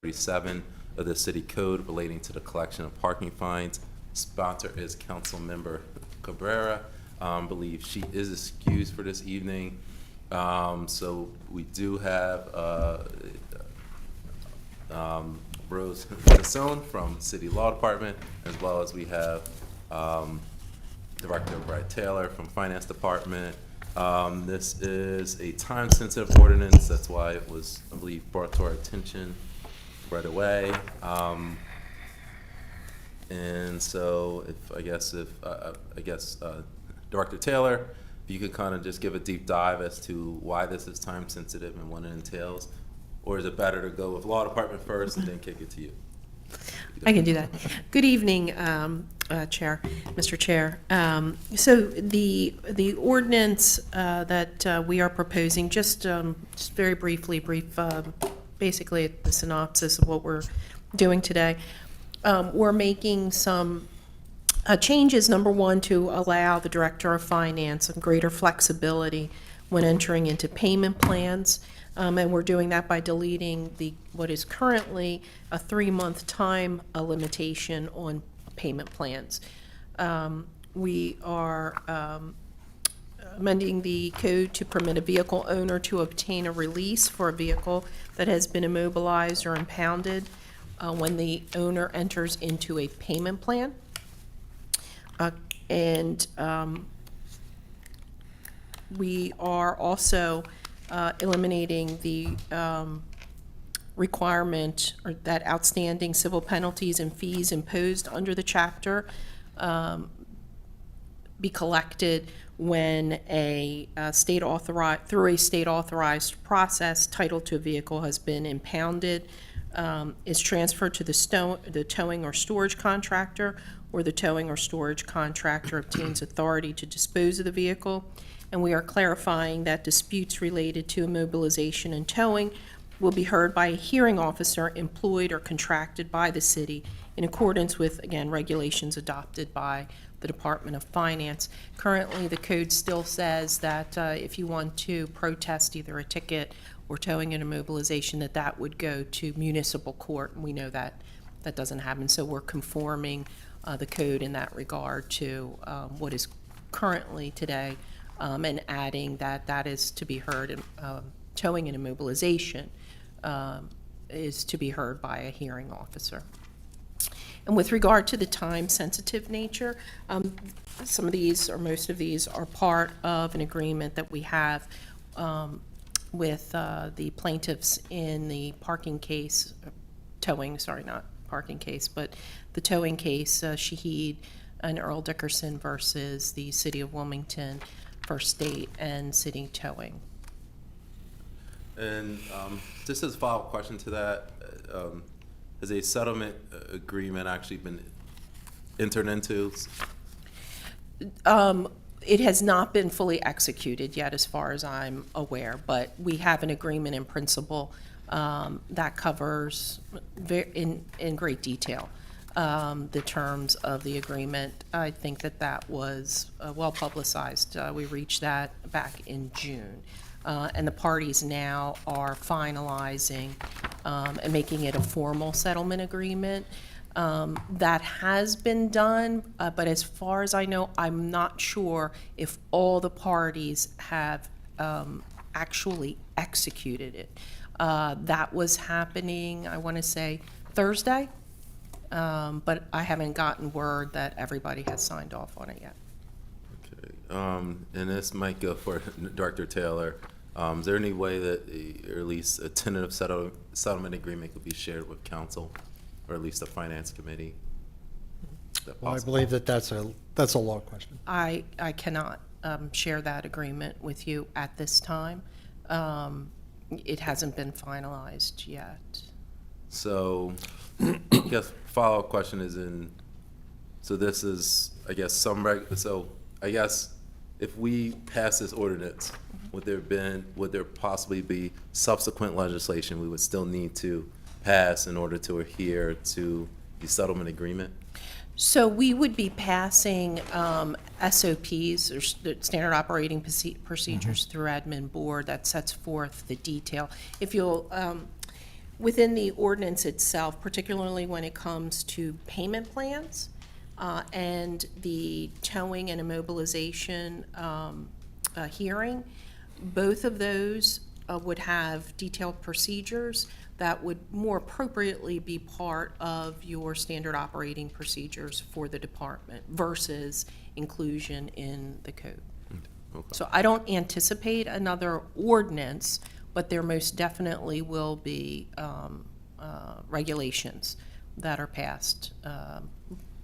37 of the city code relating to the collection of parking fines. Sponsor is Councilmember Cabrera. Believe she is excused for this evening. So we do have Rose Casson from City Law Department, as well as we have Director Brad Taylor from Finance Department. This is a time-sensitive ordinance. That's why it was, I believe, brought to our attention right away. And so, Director Taylor, if you could kind of just give a deep dive as to why this is time-sensitive and what it entails, or is it better to go with Law Department first and then kick it to you? I can do that. Good evening, Chair, Mr. Chair. So the ordinance that we are proposing, just very briefly, basically the synopsis of what we're doing today. We're making some changes, number one, to allow the Director of Finance some greater flexibility when entering into payment plans. And we're doing that by deleting what is currently a 3-month time limitation on payment plans. We are amending the code to permit a vehicle owner to obtain a release for a vehicle that has been immobilized or impounded when the owner enters into a payment plan. We are also eliminating the requirement or that outstanding civil penalties and fees imposed under the chapter be collected when through a state authorized process, title to a vehicle has been impounded, is transferred to the towing or storage contractor, or the towing or storage contractor obtains authority to dispose of the vehicle. And we are clarifying that disputes related to immobilization and towing will be heard by a hearing officer employed or contracted by the city in accordance with, again, regulations adopted by the Department of Finance. Currently, the code still says that if you want to protest either a ticket or towing and immobilization, that would go to municipal court, and we know that that doesn't happen. So we're conforming the code in that regard to what is currently today, and adding that is to be heard, towing and immobilization is to be heard by a hearing officer. And with regard to the time-sensitive nature, some of these, or most of these, are part of an agreement that we have with the plaintiffs in the parking case, not parking case, but the towing case, Shaheed and Earl Dickerson versus the City of Wilmington for state and city towing. And just as a follow-up question to that, has a settlement agreement actually been entered into? It has not been fully executed yet, as far as I'm aware, but we have an agreement in principle that covers in great detail the terms of the agreement. I think that was well publicized. We reached that back in June. And the parties now are finalizing and making it a formal settlement agreement. That has been done, but as far as I know, I'm not sure if all the parties have actually executed it. That was happening, I want to say, Thursday, but I haven't gotten word that everybody has signed off on it yet. Okay, and this might go for Director Taylor. Is there any way that or at least a tentative settlement agreement could be shared with council, or at least the finance committee? Well, I believe that's a law question. I cannot share that agreement with you at this time. It hasn't been finalized yet. So, I guess follow-up question is so this is, I guess, so I guess if we pass this ordinance, would there possibly be subsequent legislation we would still need to pass in order to adhere to the settlement agreement? So we would be passing SOPs, or standard operating procedures, through admin board that sets forth the detail. If you'll Within the ordinance itself, particularly when it comes to payment plans and the towing and immobilization hearing, both of those would have detailed procedures that would more appropriately be part of your standard operating procedures for the department versus inclusion in the code. Okay. So I don't anticipate another ordinance, but there most definitely will be regulations that are passed,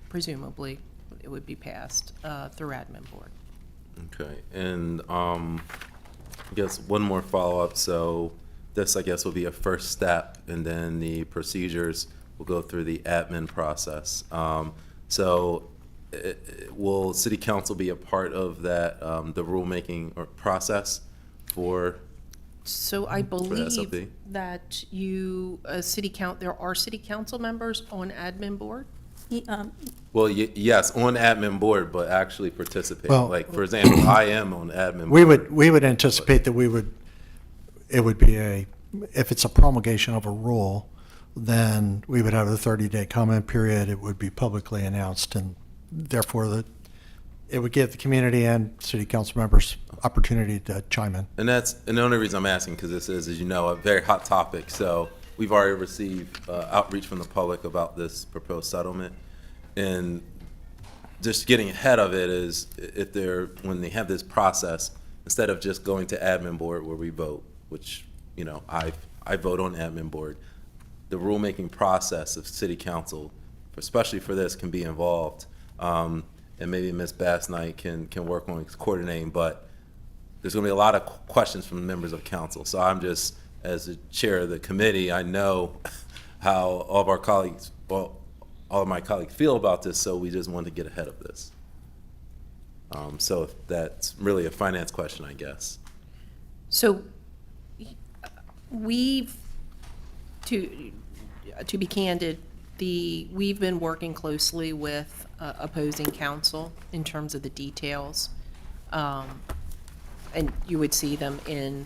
presumably it would be passed through admin board. Okay, and I guess one more follow-up. So this, I guess, will be a first step, and then the procedures will go through the admin process. So will city council be a part of that, the rulemaking or process for? So I believe SLP? that there are city council members on admin board? Well, yes, on admin board, but actually participate. Well- Like, for example, I am on admin We board. would anticipate that it would be if it's a promulgation of a rule, then we would have a 30-day comment period. It would be publicly announced, and therefore it would give the community and city council members opportunity to chime in. And the only reason I'm asking, because this is, as you know, a very hot topic. So we've already received outreach from the public about this proposed settlement. And just getting ahead of it is when they have this process, instead of just going to admin board where we vote, which, you know, I vote on admin board, the rulemaking process of city council, especially for this, can be involved. And maybe Ms. Bass Knight can work on coordinating, but there's going to be a lot of questions from members of council. So I'm just, as the chair of the committee, I know how all of our colleagues, well, all of my colleagues feel about this, so we just wanted to get ahead of this. So that's really a finance question, I guess. So we've, to be candid, we've been working closely with opposing counsel in terms of the details. And you would see them in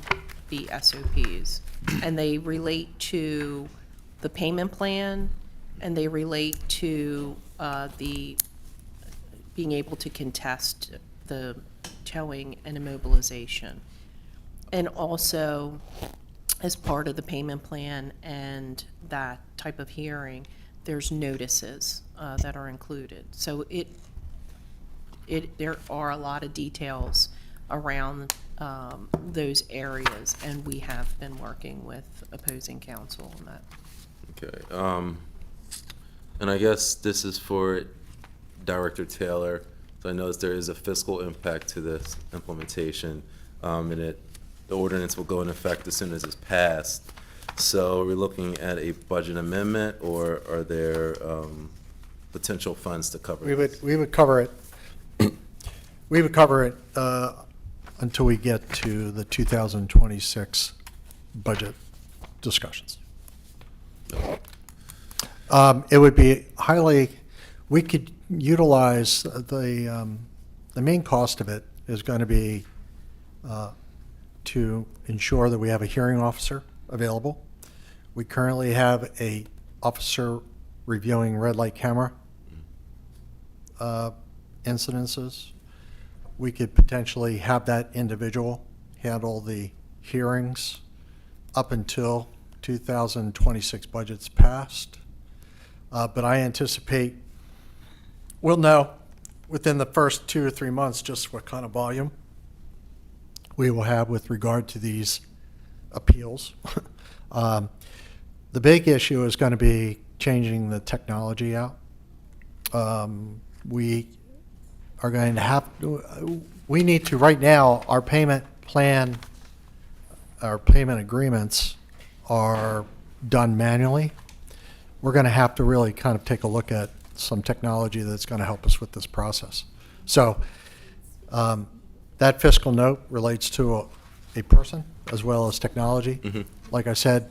the SOPs. And they relate to the payment plan, and they relate to the being able to contest the towing and immobilization. And also, as part of the payment plan and that type of hearing, there's notices that are included. So there are a lot of details around those areas, and we have been working with opposing counsel on that. Okay, and I guess this is for Director Taylor. So I noticed there is a fiscal impact to this implementation, and the ordinance will go in effect as soon as it's passed. So are we looking at a budget amendment, or are there potential funds to cover this? We would cover it. We would cover it until we get to the 2026 budget discussions. It would be we could utilize the main cost of it is going to be to ensure that we have a hearing officer available. We currently have a officer reviewing red light camera incidences. We could potentially have that individual handle the hearings up until 2026 budget's passed. But I anticipate we'll know within the first 2 or 3 months just what kind of volume we will have with regard to these appeals. The big issue is going to be changing the technology out. We are going to we need to, right now, our payment plan, our payment agreements are done manually. We're going to have to really kind of take a look at some technology that's going to help us with this process. So that fiscal note relates to a person as well as technology. Mm-hmm. Like I said,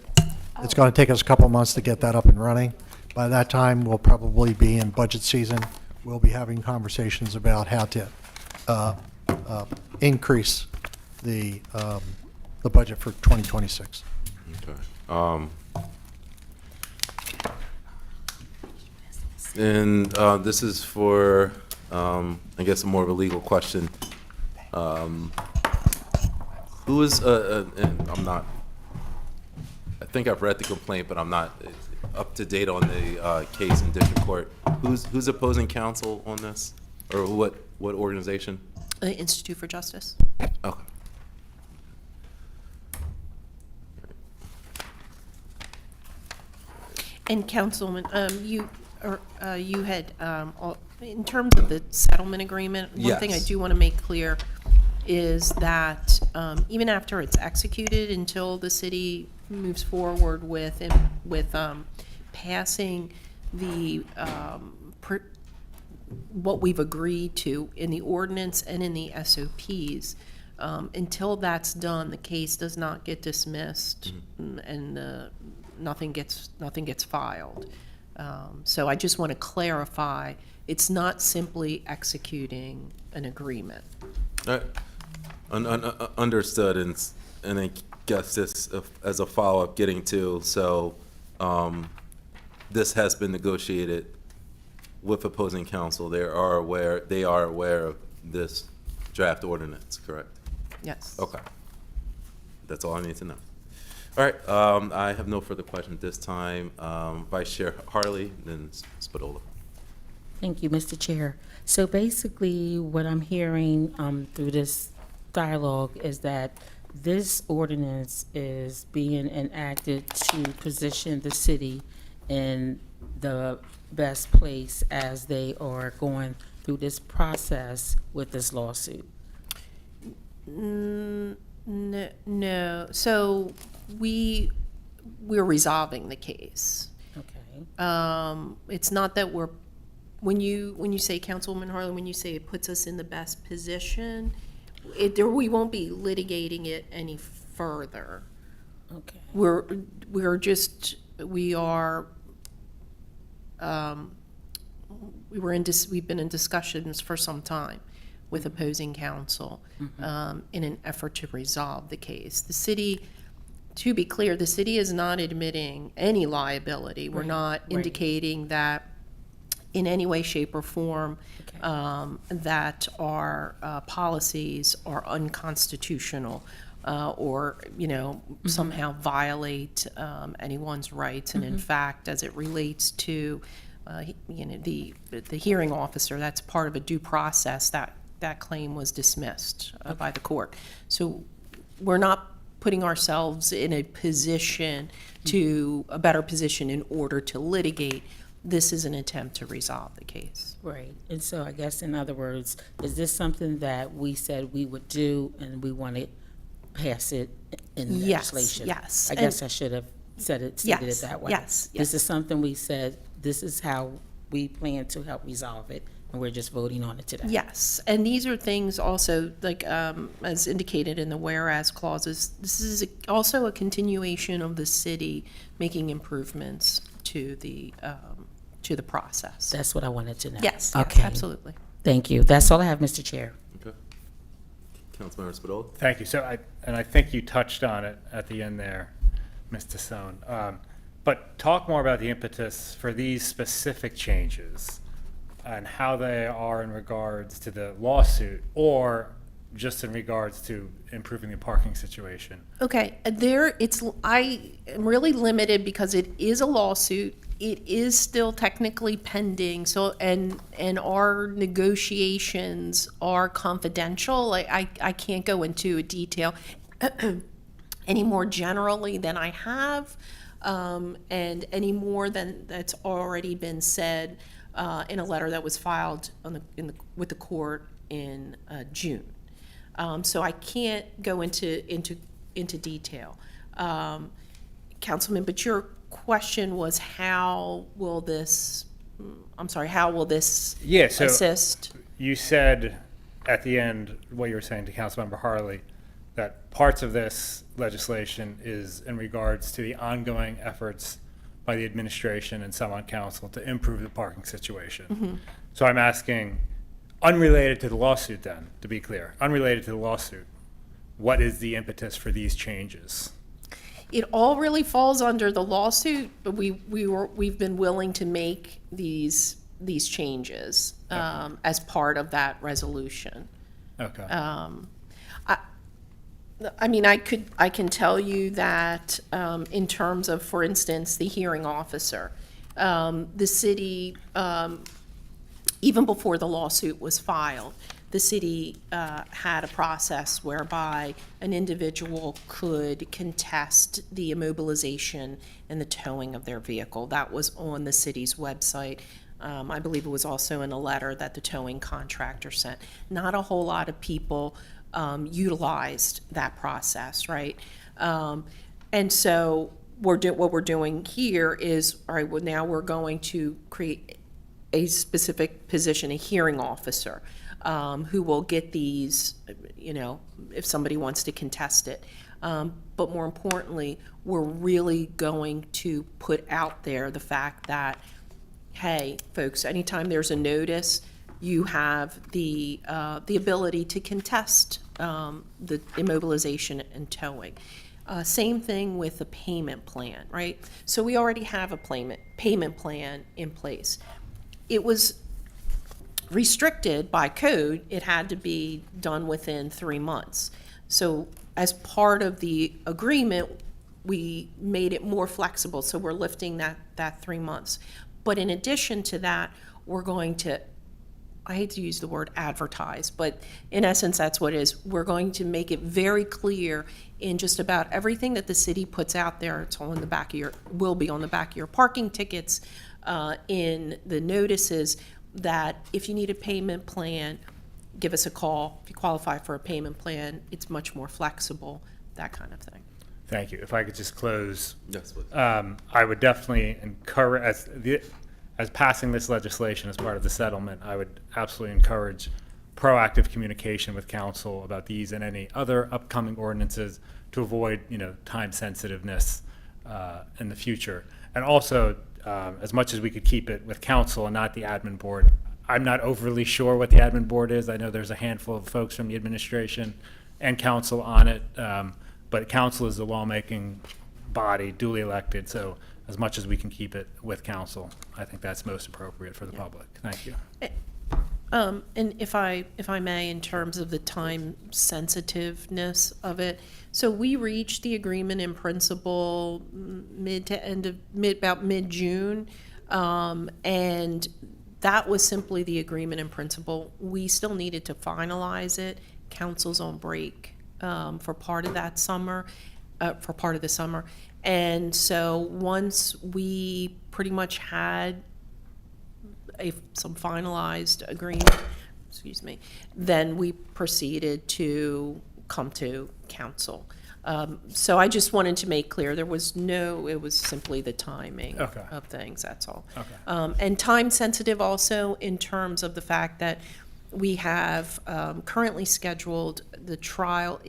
it's going to take us a couple months to get that up and running. By that time, we'll probably be in budget season. We'll be having conversations about how to increase the budget for 2026. Okay. And this is for, I guess, more of a legal question. Who is, and I'm not, I think I've read the complaint, but I'm not up to date on the case in district court. Who's opposing counsel on this? Or what organization? The Institute for Justice. Okay. And Councilman, you had, in terms of the settlement agreement, one thing I Yes. do want to make clear is that even after it's executed, until the city moves forward with passing the, what we've agreed to in the ordinance and in the SOPs, until that's done, the case does not get dismissed and nothing gets filed. So I just want to clarify, it's not simply executing an agreement. All right. Understood, and I guess this, as a follow-up, getting to, so this has been negotiated with opposing counsel. They are aware of this draft ordinance, correct? Yes. Okay. That's all I need to know. All right, I have no further questions this time. Vice Chair Harley, then Spadola. Thank you, Mr. Chair. So basically, what I'm hearing through this dialogue is that this ordinance is being enacted to position the city in the best place as they are going through this process with this lawsuit. No, so we're resolving the case. Okay. It's not that when you say, Councilwoman Harlan, when you say it puts us in the best position, we won't be litigating it any further. Okay. We've been in discussions for some time with opposing counsel in an effort to resolve the case. The city, to be clear, the city is not admitting any liability. We're not indicating that in any way, shape, or form that our policies are unconstitutional or, somehow violate anyone's rights. And in fact, as it relates to, the hearing officer, that's part of a due process. That claim was dismissed by the court. So we're not putting ourselves in a position a better position in order to litigate. This is an attempt to resolve the case. Right. And so I guess, in other words, is this something that we said we would do and we want to pass it in Yes, legislation? yes. I guess I should have stated it that way. Yes. This is something we said, this is how we plan to help resolve it, and we're just voting on it today. Yes, and these are things also, like, as indicated in the whereas clauses, this is also a continuation of the city making improvements to the process. That's what I wanted to know. Yes, Okay. absolutely. Thank you. That's all I have, Mr. Chair. Okay. Councilmember Spadola? Thank you. So I think you touched on it at the end there, Ms. Tassone. But talk more about the impetus for these specific changes and how they are in regards to the lawsuit or just in regards to improving the parking situation. Okay, I am really limited because it is a lawsuit. It is still technically pending, so, and our negotiations are confidential. I can't go into a detail any more generally than I have, and any more than that's already been said in a letter that was filed with the court in June. So I can't go into detail. Councilman, but your question was how will this Yeah, so assist? you said at the end what you were saying to Councilmember Harley, that parts of this legislation is in regards to the ongoing efforts by the administration and some on council to improve the parking situation. So I'm asking, unrelated to the lawsuit then, to be clear, unrelated to the lawsuit, what is the impetus for these changes? It all really falls under the lawsuit, but we've been willing to make these these changes as part of that resolution. Okay. I mean, I can tell you that in terms of, for instance, the hearing officer, the city, even before the lawsuit was filed, the city had a process whereby an individual could contest the immobilization and the towing of their vehicle. That was on the city's website. I believe it was also in a letter that the towing contractor sent. Not a whole lot of people utilized that process, right? And so what we're doing here is, all right, well, now we're going to create a specific position, a hearing officer, who will get these, if somebody wants to contest it. But more importantly, we're really going to put out there the fact that, hey, folks, anytime there's a notice, you have the ability to contest the immobilization and towing. Same thing with the payment plan, right? So we already have a payment plan in place. It was restricted by code. It had to be done within 3 months. So as part of the agreement, we made it more flexible, so we're lifting that 3 months. But in addition to that, we're going to, I hate to use the word advertise, but in essence, that's what it is. We're going to make it very clear in just about everything that the city puts out there. It's on the back of will be on the back of your parking tickets, in the notices, that if you need a payment plan, give us a call. If you qualify for a payment plan, it's much more flexible, that kind of thing. Thank you. If I could just close, Yes, please. I would definitely encourage, as passing this legislation as part of the settlement, I would absolutely encourage proactive communication with council about these and any other upcoming ordinances to avoid, time sensitiveness in the future. And also, as much as we could keep it with council and not the admin board, I'm not overly sure what the admin board is. I know there's a handful of folks from the administration and council on it, but council is the lawmaking body, duly elected, so as much as we can keep it with council, I think that's most appropriate for the public. Thank you. And if I may, in terms of the time sensitiveness of it, so we reached the agreement in principle about mid-June, and that was simply the agreement in principle. We still needed to finalize it. Council's on break for part of that summer, for part of the summer. And so once we pretty much had some finalized agreement, then we proceeded to come to council. So I just wanted to make clear, it was simply the timing Okay. of things, that's all. Okay. And time sensitive also in terms of the fact that we have currently scheduled the trial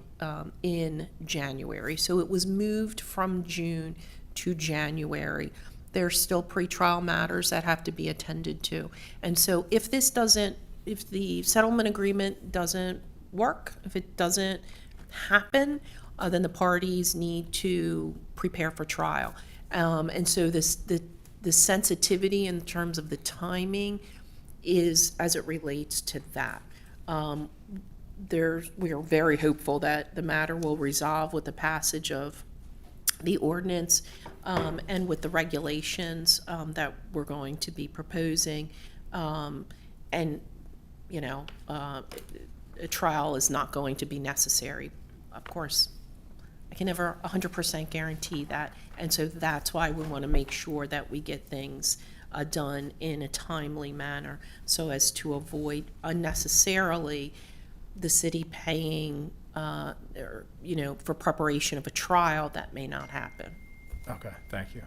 in January. So it was moved from June to January. There's still pretrial matters that have to be attended to. And so if the settlement agreement doesn't work, if it doesn't happen, then the parties need to prepare for trial. And so the sensitivity in terms of the timing is as it relates to that. We are very hopeful that the matter will resolve with the passage of the ordinance and with the regulations that we're going to be proposing. And, a trial is not going to be necessary. Of course, I can never 100% guarantee that. And so that's why we want to make sure that we get things done in a timely manner so as to avoid unnecessarily the city paying for preparation of a trial that may not happen. Okay, thank you.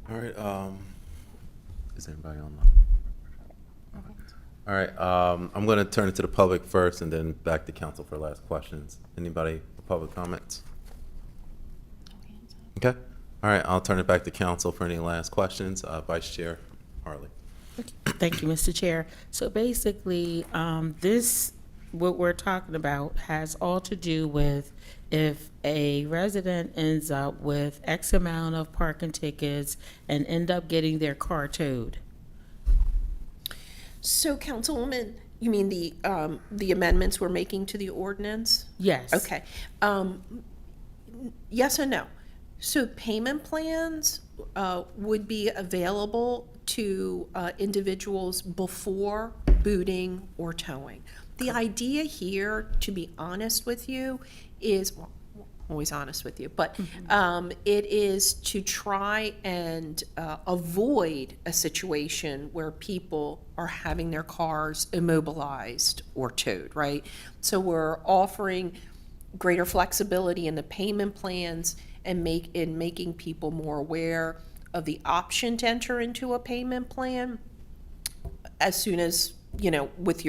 All right, is anybody on? All right, I'm going to turn it to the public first and then back to council for last questions. Anybody for public comments? Okay, all right, I'll turn it back to council for any last questions. Vice Chair Harley. Thank you, Mr. Chair. So basically, this what we're talking about has all to do with if a resident ends up with X amount of parking tickets and end up getting their car towed. So, Councilwoman, you mean the amendments we're making to the ordinance? Yes. Okay. Yes and no. So payment plans would be available to individuals before booting or towing. The idea here, to be honest with you, is, well, I'm always honest with you, but it is to try and avoid a situation where people are having their cars immobilized or towed, right? So we're offering greater flexibility in the payment plans and making people more aware of the option to enter into a payment plan as soon as, with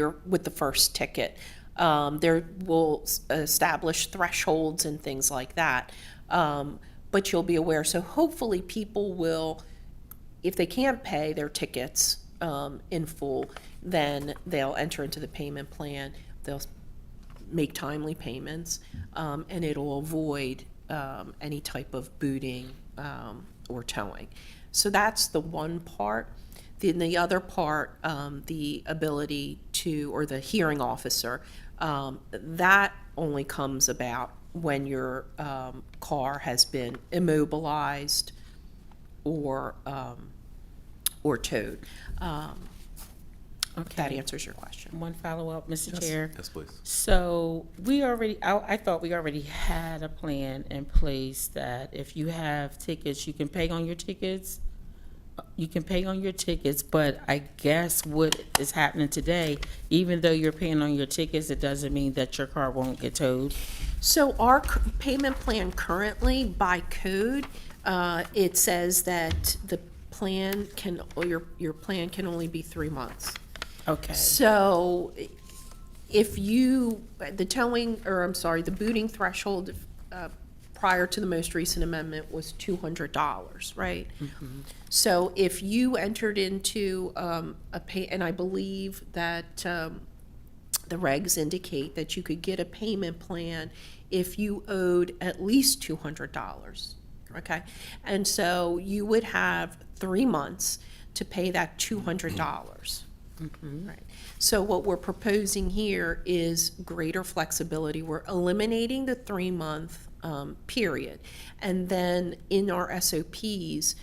the first ticket. There will establish thresholds and things like that. But you'll be aware. So hopefully people will, if they can't pay their tickets in full, then they'll enter into the payment plan. They'll make timely payments, and it'll avoid any type of booting or towing. So that's the one part. Then the other part, the ability to, or the hearing officer, that only comes about when your car has been immobilized or towed. If that answers your question. One follow-up, Mr. Chair. Yes, please. So I thought we already had a plan in place that if you have tickets, you can pay on your tickets. You can pay on your tickets, but I guess what is happening today, even though you're paying on your tickets, it doesn't mean that your car won't get towed. So our payment plan currently, by code, it says that the plan can, or your plan can only be 3 months. Okay. So if the booting threshold prior to the most recent amendment was $200, right? So if you entered into and I believe that the regs indicate that you could get a payment plan if you owed at least $200, okay? And so you would have 3 months to pay that $200. Right. So what we're proposing here is greater flexibility. We're eliminating the 3-month period. And then in our SOPs,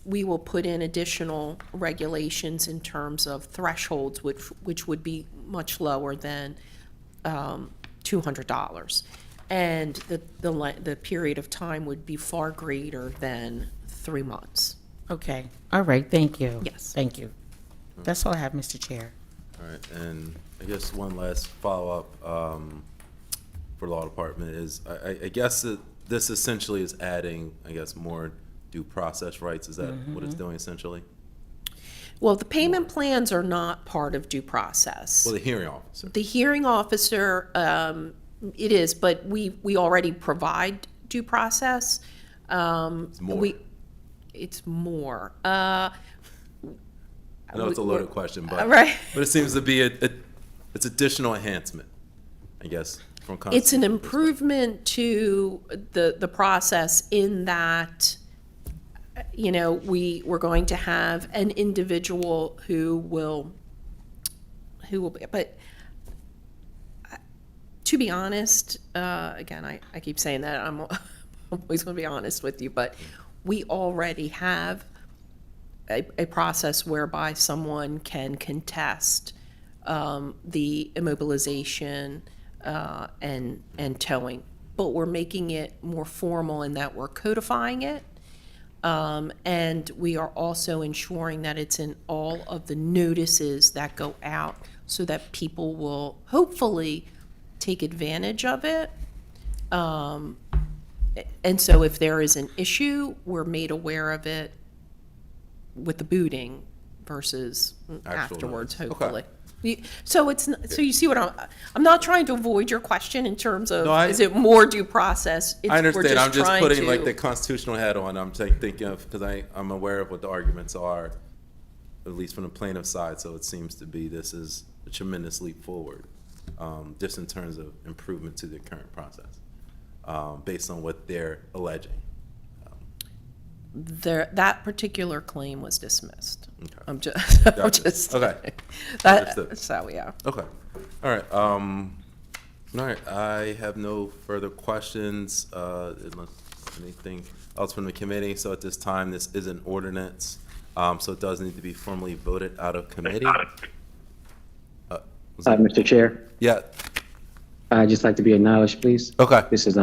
we will put in additional regulations in terms of thresholds, which would be much lower than $200. And the period of time would be far greater than 3 months. Okay. All right. Thank you. Yes. Thank you. That's all I have, Mr. Chair. All right, and I guess one last follow-up for law department is, I guess that this essentially is adding, I guess, more due process rights. Is that what it's doing essentially? Well, the payment plans are not part of due process. Well, the hearing officer. The hearing officer, it is, but we already provide due process. It's more. It's more. I know it's a loaded question, but Right. but it seems to be it's additional enhancement, I guess, from It's an constitutional improvement to the process in that, we're going to have an individual who will, but to be honest, again, I keep saying that, I'm always going to be honest with you, but we already have a process whereby someone can contest the immobilization and towing. But we're making it more formal in that we're codifying it. And we are also ensuring that it's in all of the notices that go out so that people will hopefully take advantage of it. And so if there is an issue, we're made aware of it with the booting versus Actual afterwards, notice. hopefully. So so you see what I'm not trying to avoid your question in terms of, No, is it more due process? I understand. I'm just trying putting to- like the constitutional hat on. I'm thinking of, because I'm aware of what the arguments are, at least from the plaintiff side. So it seems to be this is a tremendous leap forward. just in terms of improvement to the current process, based on what they're alleging. That particular claim was dismissed. Okay. I'm just, I'm Gotcha. just. Okay. Understood. That's how we are. Okay. All right. All right. I have no further questions, unless anything else from the committee. So at this time, this is an ordinance, so it does need to be formally voted out of committee. Mr. Chair, Yeah. I'd just like to be acknowledged, please. Okay. This is,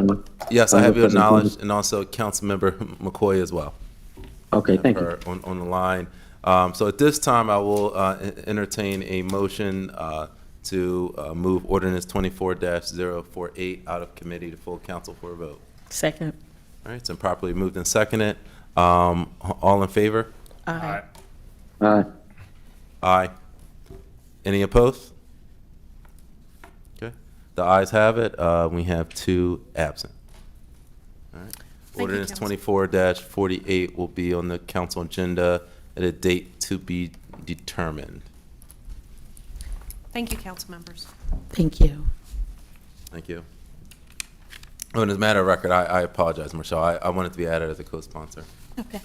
Yes, I have you President acknowledged, and also Councilmember McCoy as well. okay, thank you. Her on the line. So at this time, I will entertain a motion to move ordinance 24-048 out of committee to full council for a vote. Second. All right, it's been properly moved and seconded. All in favor? Aye. Aye. Any opposed? Okay, the ayes have it. We have 2 absent. All right. you, Ordinance Council. 24-48 will be on the council agenda at a date to be determined. Thank you, council members. Thank you. Thank you. Oh, and as a matter of record, I apologize, Michelle. I wanted to be added as a co-sponsor. Okay.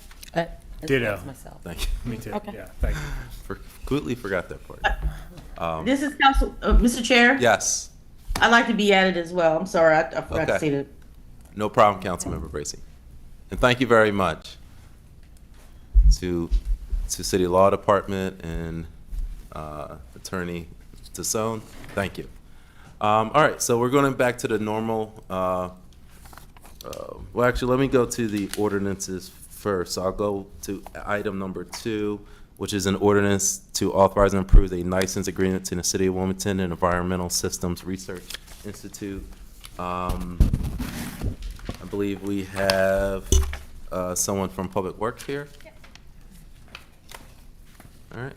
Ditto. Myself. Thank you. Me too. Okay. Yeah, thank you. Completely forgot that part. This is Council, Mr. Chair? Yes, I'd like to be added as well. I'm sorry, I forgot Okay. to say that. no problem, Councilmember Bracy. And thank you very much to City Law Department and Attorney Tassone. Thank you. All right, so we're going back to the normal, well, actually, let me go to the ordinances first. So I'll go to item number 2, which is an ordinance to authorize and approve a license agreement to the City of Wilmington and Environmental Systems Research Institute. I believe we have someone from Public Works here. All right,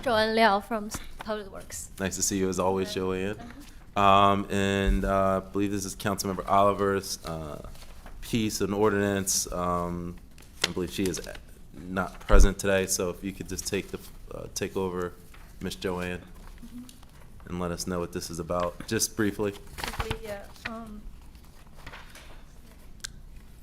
Joanne Liao from Public Works. nice to see you as always, Joanne. And I believe this is Councilmember Oliver's piece and ordinance. I believe she is not present today, so if you could just take over, Miss Joanne, and let us know what this is about, just briefly. Yeah,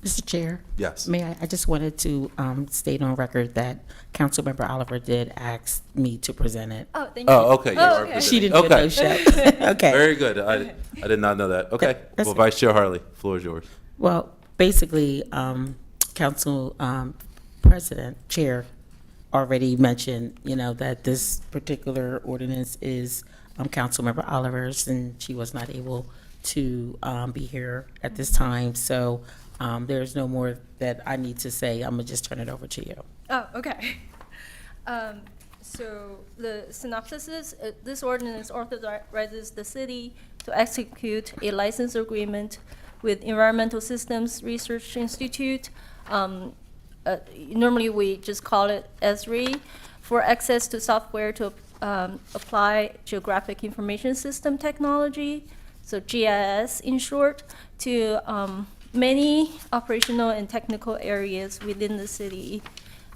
Mr. Chair? Yes. May I just wanted to state on record that Councilmember Oliver did ask me to present it. oh, thank you. Oh, okay. You are okay. presenting. She didn't even Okay. know shit. Okay. Very good. I did not know that. Okay. That's Well, it. Vice Chair Harley, floor is yours. Well, basically, Council President, Chair, already mentioned, that this particular ordinance is Councilmember Oliver's, and she was not able to be here at this time. So there's no more that I need to say. I'm gonna just turn it over to you. Oh, okay. So the synopsis is, this ordinance authorizes the city to execute a license agreement with Environmental Systems Research Institute. Normally, we just call it ESRI, for access to software to apply geographic information system technology, so GIS in short, to many operational and technical areas within the city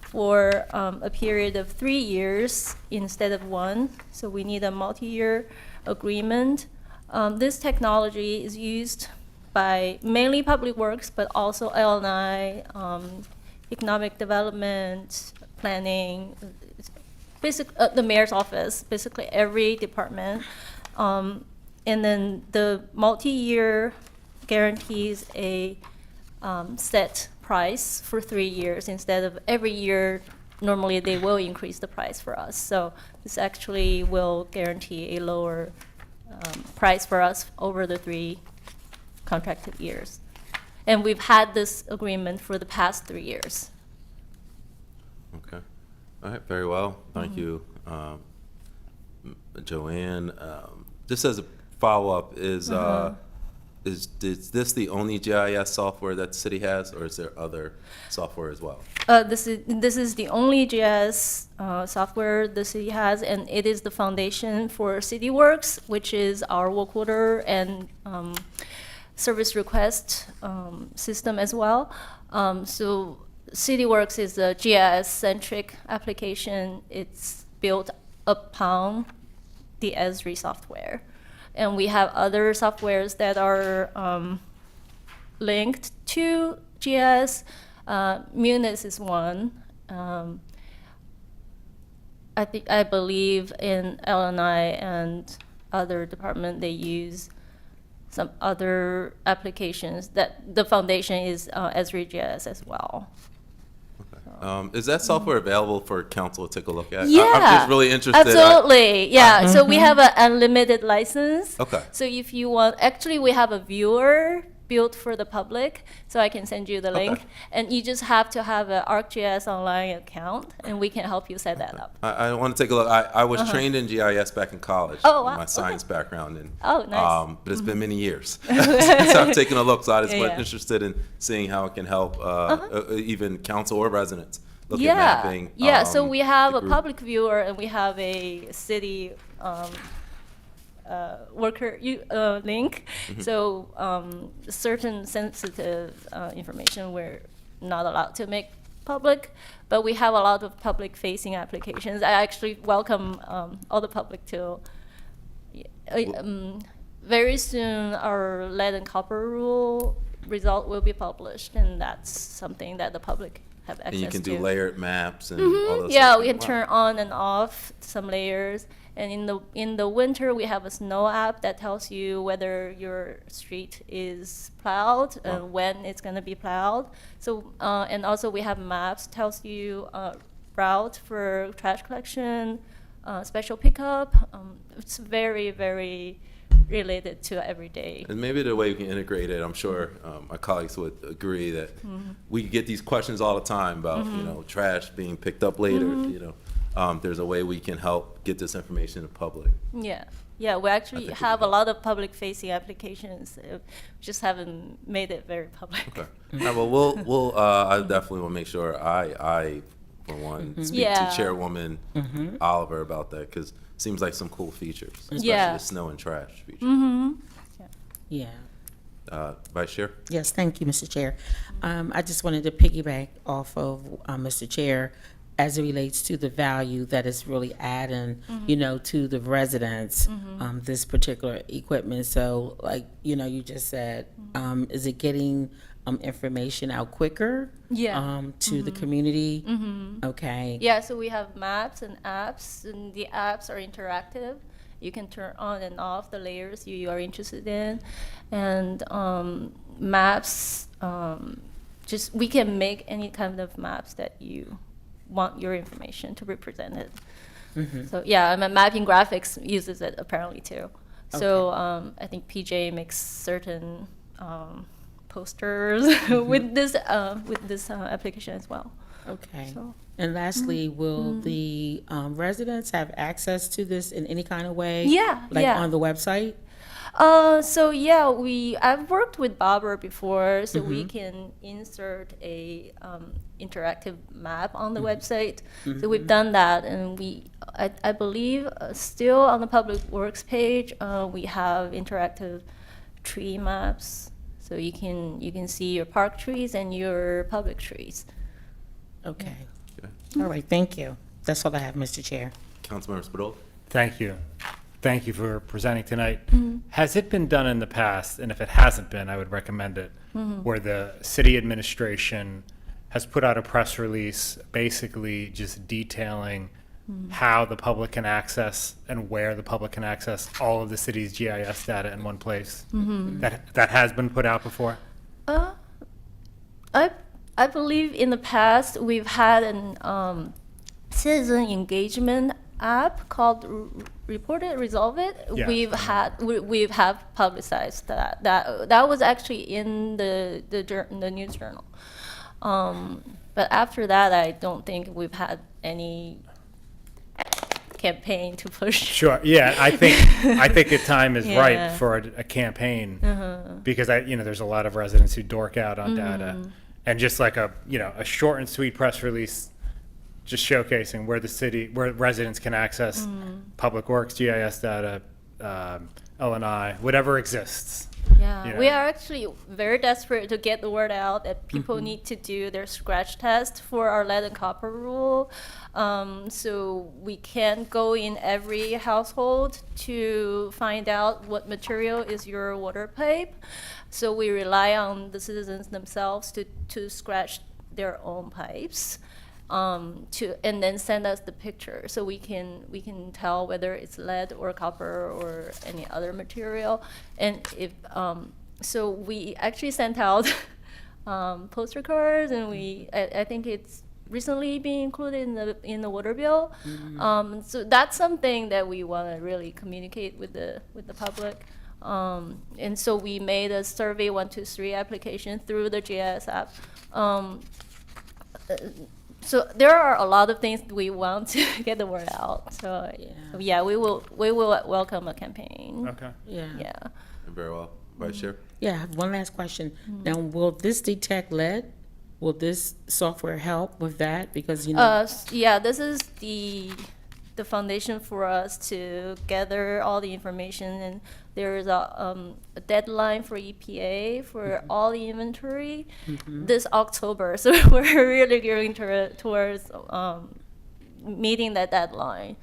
for a period of 3 years instead of 1. So we need a multi-year agreement. This technology is used by mainly Public Works, but also L&I, economic development, planning, the mayor's office, basically every department. And then the multi-year guarantees a set price for 3 years instead of every year. Normally, they will increase the price for us. So this actually will guarantee a lower price for us over the 3 contracted years. And we've had this agreement for the past 3 years. Okay. All right, very well. Thank you, Joanne. Just as a follow-up, is this the only GIS software that the city has, or is there other software as well? This is the only GIS software the city has, and it is the foundation for CityWorks, which is our work order and service request system as well. So CityWorks is a GIS-centric application. It's built upon the ESRI software. And we have other softwares that are linked to GIS. Munis is one. I believe in LNI and other department, they use some other applications that the foundation is Esri GIS as well. Is that software available for council to take a look at? Yeah, I'm just really interested. Absolutely, yeah. So we have an unlimited license. Okay. So if you want, actually, we have a viewer built for the public, so I can send you the link. Okay. And you just have to have an ArcGIS online account, and we can help you set that up. I want to take a look. I was trained in GIS back in college. Oh, wow. My science background. And, Oh, nice. but it's been many years since I've taken a look. So I was Yeah. interested in seeing how it can help even council or residents look at Yeah, mapping. yeah. So we have the a group. public viewer, and we have a city worker link. So certain sensitive information we're not allowed to make public, but we have a lot of public-facing applications. I actually welcome all the public to. Very soon, our lead and copper rule result will be published, and that's something that the public have access And to. you can do layered maps and all those Yeah, things. we can Wow. turn on and off some layers. And in the winter, we have a snow app that tells you whether your street is plowed and when it's going to be plowed. So and also we have maps tells you route for trash collection, special pickup. It's very, very related to every day. And maybe the way we can integrate it, I'm sure my colleagues would agree that we get these questions all the time about, trash being picked up later, there's a way we can help get this information to the public. Yeah, yeah, we actually think have we a lot of public-facing applications. Just haven't made it very public. Okay. All right, well, I definitely will make sure I for one, speak Yeah. to Chairwoman Oliver about that, because it seems like some cool features, especially Yeah. the snow and trash feature. Yeah. Vice Chair? Yes, thank you, Mr. Chair. I just wanted to piggyback off of Mr. Chair as it relates to the value that is really adding, to the residents, this particular equipment. So like, you just said, is it getting information out quicker? Yeah. To the community? Okay. Yeah, so we have maps and apps, and the apps are interactive. You can turn on and off the layers you are interested in. And maps, just we can make any kind of maps that you want your information to be presented. So yeah, mapping graphics uses it apparently too. So I think PJ makes certain posters with this application as well. Okay. So- And lastly, will the residents have access to this in any kind of way? Yeah, Like yeah. on the website? So yeah, I've worked with Barbara before, so we can insert a interactive map on the website. So we've done that, and I believe still on the public works page, we have interactive tree maps, so you can see your park trees and your public trees. Okay. Okay. All right, thank you. That's all I have, Mr. Chair. Councilmember Spadoli? Thank you. Thank you for presenting tonight. Has it been done in the past, and if it hasn't been, I would recommend it, where the city administration has put out a press release basically just detailing how the public can access and where the public can access all of the city's GIS data in one place? That has been put out before? I believe in the past we've had an citizen engagement app called Report It, Resolve It. Yeah. We've have publicized that. That was actually in the news journal. But after that, I don't think we've had any campaign to push. Sure. Yeah, I think the time is Yeah. ripe for a campaign because there's a lot of residents who dork out on data, and just like a short and sweet press release, just showcasing where residents can access public works GIS data, LNI, whatever exists. Yeah, you we know. are actually very desperate to get the word out that people need to do their scratch test for our lead and copper rule. So we can't go in every household to find out what material is your water pipe. So we rely on the citizens themselves to scratch their own pipes. And then send us the picture so we can tell whether it's lead or copper or any other material. And if so, we actually sent out poster cards, and I think it's recently been included in the water bill. So that's something that we want to really communicate with the public. And so we made a Survey 123 application through the GIS app. So there are a lot of things we want to get the word out. So yeah, we will welcome a campaign. Okay. Yeah. Yeah. Very well. Vice Chair? Yeah, I have one last question. Now, will this detect lead? Will this software help with that? Because, you know, Yeah, this is the foundation for us to gather all the information, and there is a deadline for EPA for all the inventory this October. So we're really gearing towards meeting that deadline.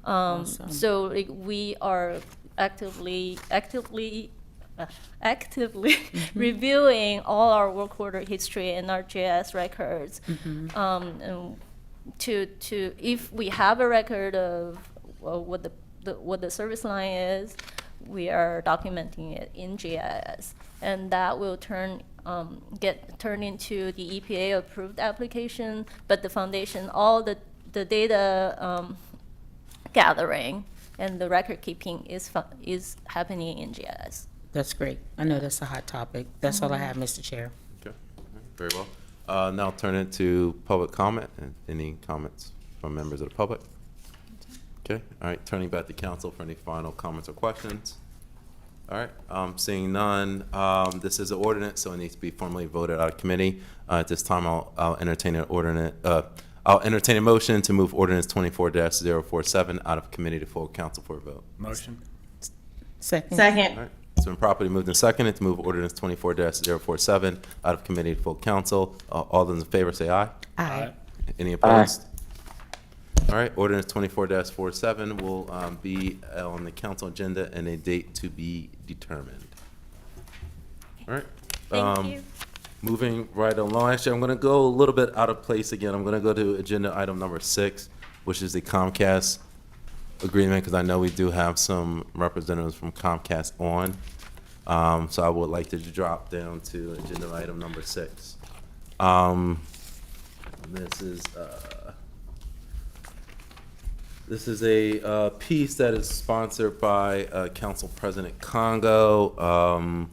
Awesome. So like, we are actively reviewing all our work order history and our GIS records. And to if we have a record of what the service line is, we are documenting it in GIS, and that will get turned into the EPA approved application. But the foundation, all the data gathering and the record keeping is happening in GIS. that's great. I know that's a hot topic. That's all I have, Mr. Chair. Okay. Very well. Now turn it to public comment. And any comments from members of the public? Okay. All right. Turning back to council for any final comments or questions. All right. Seeing none, this is an ordinance, so it needs to be formally voted out of committee. At this time, I'll entertain an ordinance. I'll entertain a motion to move ordinance 24-047 out of committee to full council for a vote. Motion. Second. All Second. right. It's been properly moved and seconded to move ordinance 24-047 out of committee to full council. All those in favor say aye. Aye. Any opposed? All right, ordinance 24-47 will be on the council agenda and a date to be determined. All right. Thank you. Moving right along, actually, I'm going to go a little bit out of place again. I'm going to go to agenda item number 6, which is the Comcast agreement, because I know we do have some representatives from Comcast on. So I would like to drop down to agenda item number 6. This is a piece that is sponsored by Council President Congo.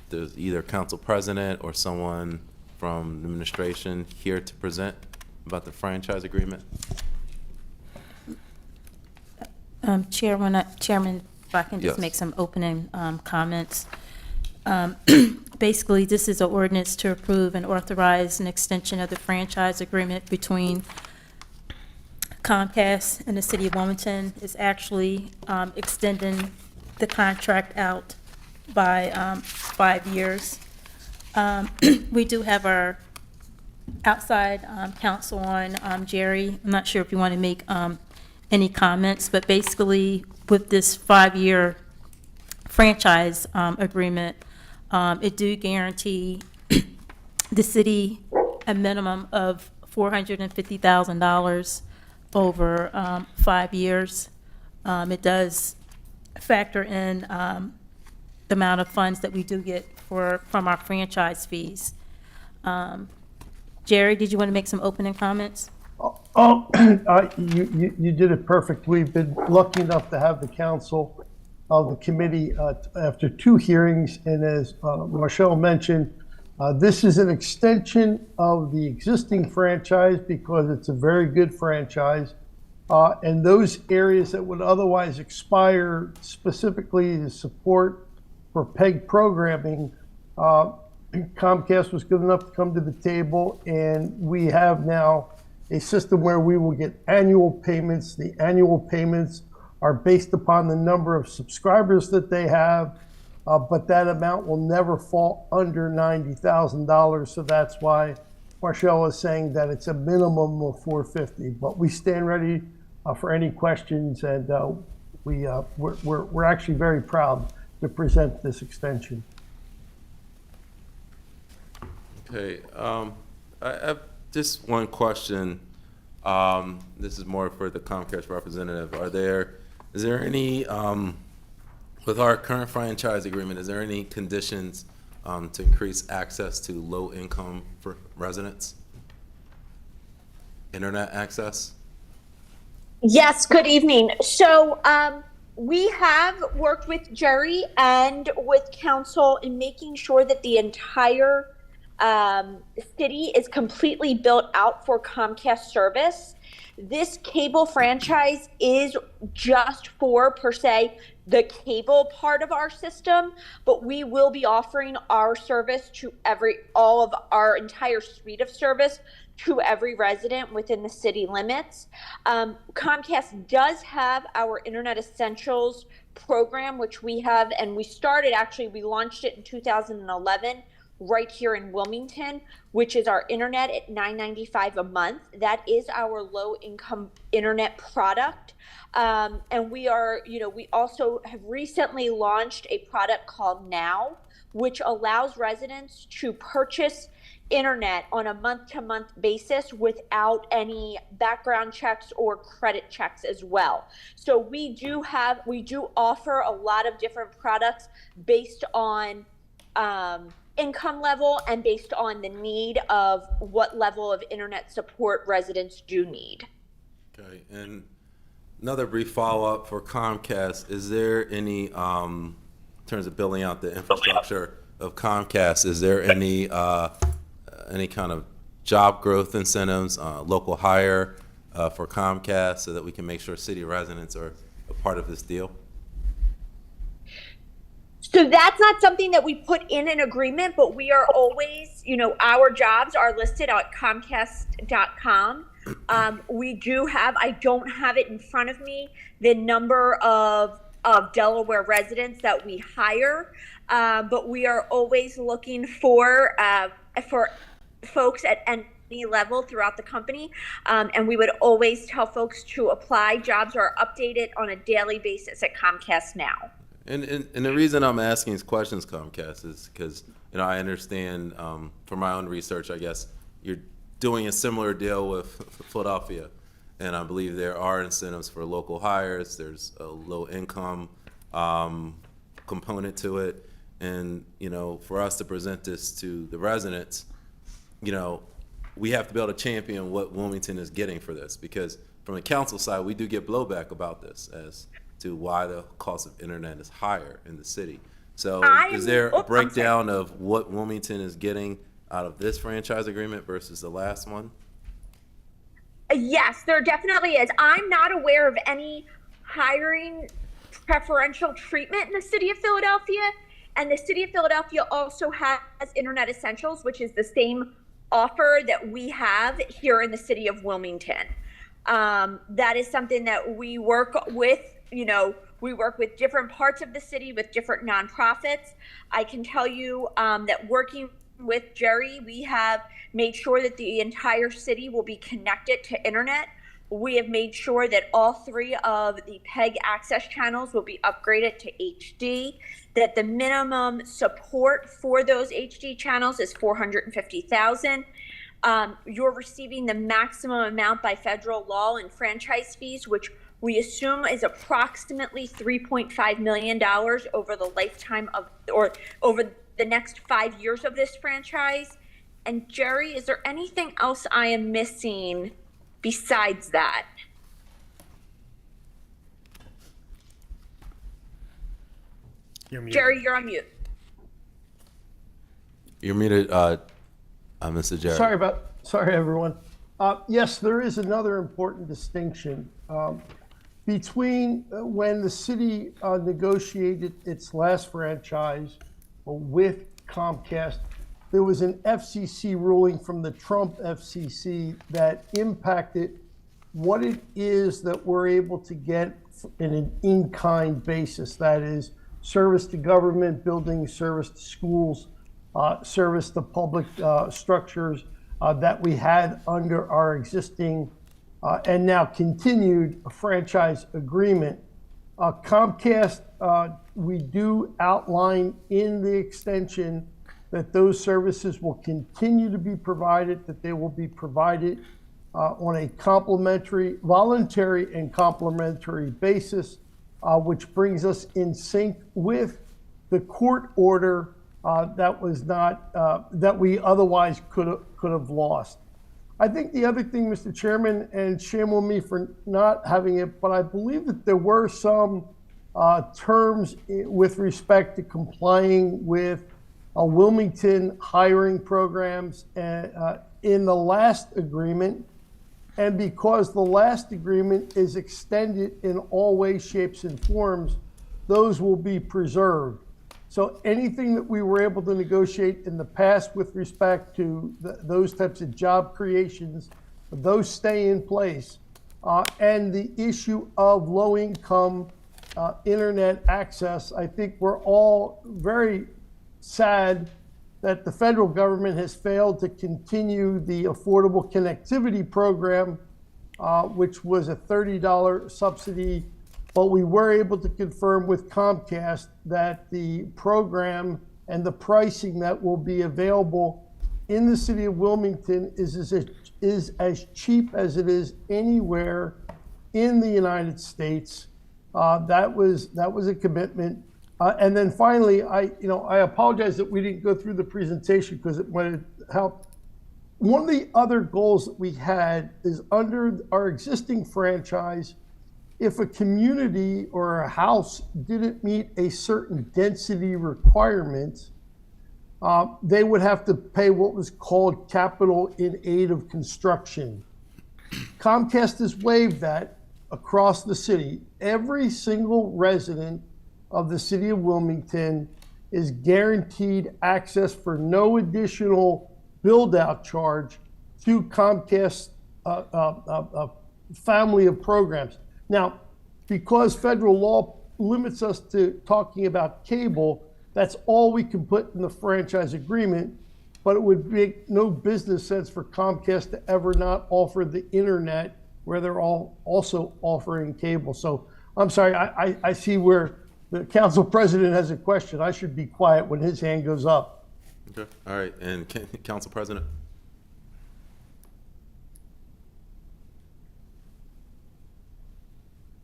There's either Council President or someone from the administration here to present about the franchise agreement. Chairman, if I can Yes. just make some opening comments. Basically, this is an ordinance to approve and authorize an extension of the franchise agreement between Comcast and the city of Wilmington. Is actually extending the contract out by 5 years. We do have our outside counsel on, Jerry. I'm not sure if you want to make any comments, but basically with this 5-year franchise agreement, it do guarantee the city a minimum of $450,000 over 5 years. It does factor in the amount of funds that we do get from our franchise fees. Jerry, did you want to make some opening comments? You did it perfect. We've been lucky enough to have the council of the committee after 2 hearings, and as Marshall mentioned, this is an extension of the existing franchise because it's a very good franchise. And those areas that would otherwise expire, specifically the support for PEG programming, Comcast was good enough to come to the table, and we have now a system where we will get annual payments. The annual payments are based upon the number of subscribers that they have, but that amount will never fall under $90,000. So that's why Marshall is saying that it's a minimum of $450. But we stand ready for any questions, and we're actually very proud to present this extension. Okay, I have just one question. This is more for the Comcast representative. Is there any, with our current franchise agreement, is there any conditions to increase access to low-income residents? Internet access? Yes, good evening. So we have worked with Jerry and with council in making sure that the entire city is completely built out for Comcast service. This cable franchise is just for, per se, the cable part of our system, but we will be offering our service to all of our entire suite of service to every resident within the city limits. Comcast does have our Internet Essentials program, which we have, and we launched it in 2011 right here in Wilmington, which is our internet at $9.95 a month. That is our low income internet product. And we also have recently launched a product called Now, which allows residents to purchase internet on a month-to-month basis without any background checks or credit checks as well. So we do offer a lot of different products based on income level and based on the need of what level of internet support residents do need. Okay, and another brief follow-up for Comcast. Is there any, in terms of building out the infrastructure of Comcast, is there any kind of job growth incentives, local hire for Comcast so that we can make sure city residents are a part of this deal? So that's not something that we put in an agreement, but we are always, our jobs are listed at Comcast.com. We do have, I don't have it in front of me, the number of Delaware residents that we hire, but we are always looking for folks at any level throughout the company, and we would always tell folks to apply. Jobs are updated on a daily basis at Comcast Now. And the reason I'm asking these questions, Comcast, is because I understand from my own research, I guess you're doing a similar deal with Philadelphia, and I believe there are incentives for local hires. There's a low income component to it, and for us to present this to the residents, we have to be able to champion what Wilmington is getting for this, because from the council side, we do get blowback about this as to why the cost of internet is higher in the city. So is there a breakdown of what Wilmington is getting out of this franchise agreement versus the last one? Yes, there definitely is. I'm not aware of any hiring preferential treatment in the city of Philadelphia. And the city of Philadelphia also has Internet Essentials, which is the same offer that we have here in the city of Wilmington. That is something that we work with. We work with different parts of the city with different nonprofits. I can tell you that working with Jerry, we have made sure that the entire city will be connected to internet. We have made sure that all 3 of the PEG access channels will be upgraded to HD, that the minimum support for those HD channels is $450,000. You're receiving the maximum amount by federal law in franchise fees, which we assume is approximately $3.5 million over the lifetime or over the next 5 years of this franchise. And Jerry, is there anything else I am missing besides that? You're muted. Jerry, you're on mute. You're muted, Mr. Jerry. Sorry, everyone. Yes, there is another important distinction between when the city negotiated its last franchise with Comcast. There was an FCC ruling from the Trump FCC that impacted what it is that we're able to get in an in-kind basis. That is, service to government buildings, service to schools, service to public structures that we had under our existing and now continued franchise agreement. Comcast, we do outline in the extension that those services will continue to be provided, that they will be provided on a voluntary and complementary basis, which brings us in sync with the court order that was not, that we otherwise could have lost. I think the other thing, Mr. Chairman, and shame on me for not having it, but I believe that there were some terms with respect to complying with Wilmington hiring programs in the last agreement. And because the last agreement is extended in all ways, shapes, and forms, those will be preserved. So anything that we were able to negotiate in the past with respect to those types of job creations, those stay in place. And the issue of low-income internet access, I think we're all very sad that the federal government has failed to continue the Affordable Connectivity Program, which was a $30 subsidy. But we were able to confirm with Comcast that the program and the pricing that will be available in the city of Wilmington is as cheap as it is anywhere in the United States. That was a commitment. And then finally, I apologize that we didn't go through the presentation because it would help. One of the other goals that we had is under our existing franchise, if a community or a house didn't meet a certain density requirement, they would have to pay what was called capital in aid of construction. Comcast has waived that across the city. Every single resident of the city of Wilmington is guaranteed access for no additional build-out charge to Comcast's family of programs. Now, because federal law limits us to talking about cable, that's all we can put in the franchise agreement, but it would make no business sense for Comcast to ever not offer the internet where they're all also offering cable. So I'm sorry, I see where the council president has a question. I should be quiet when his hand goes up. Okay, all right, and council president?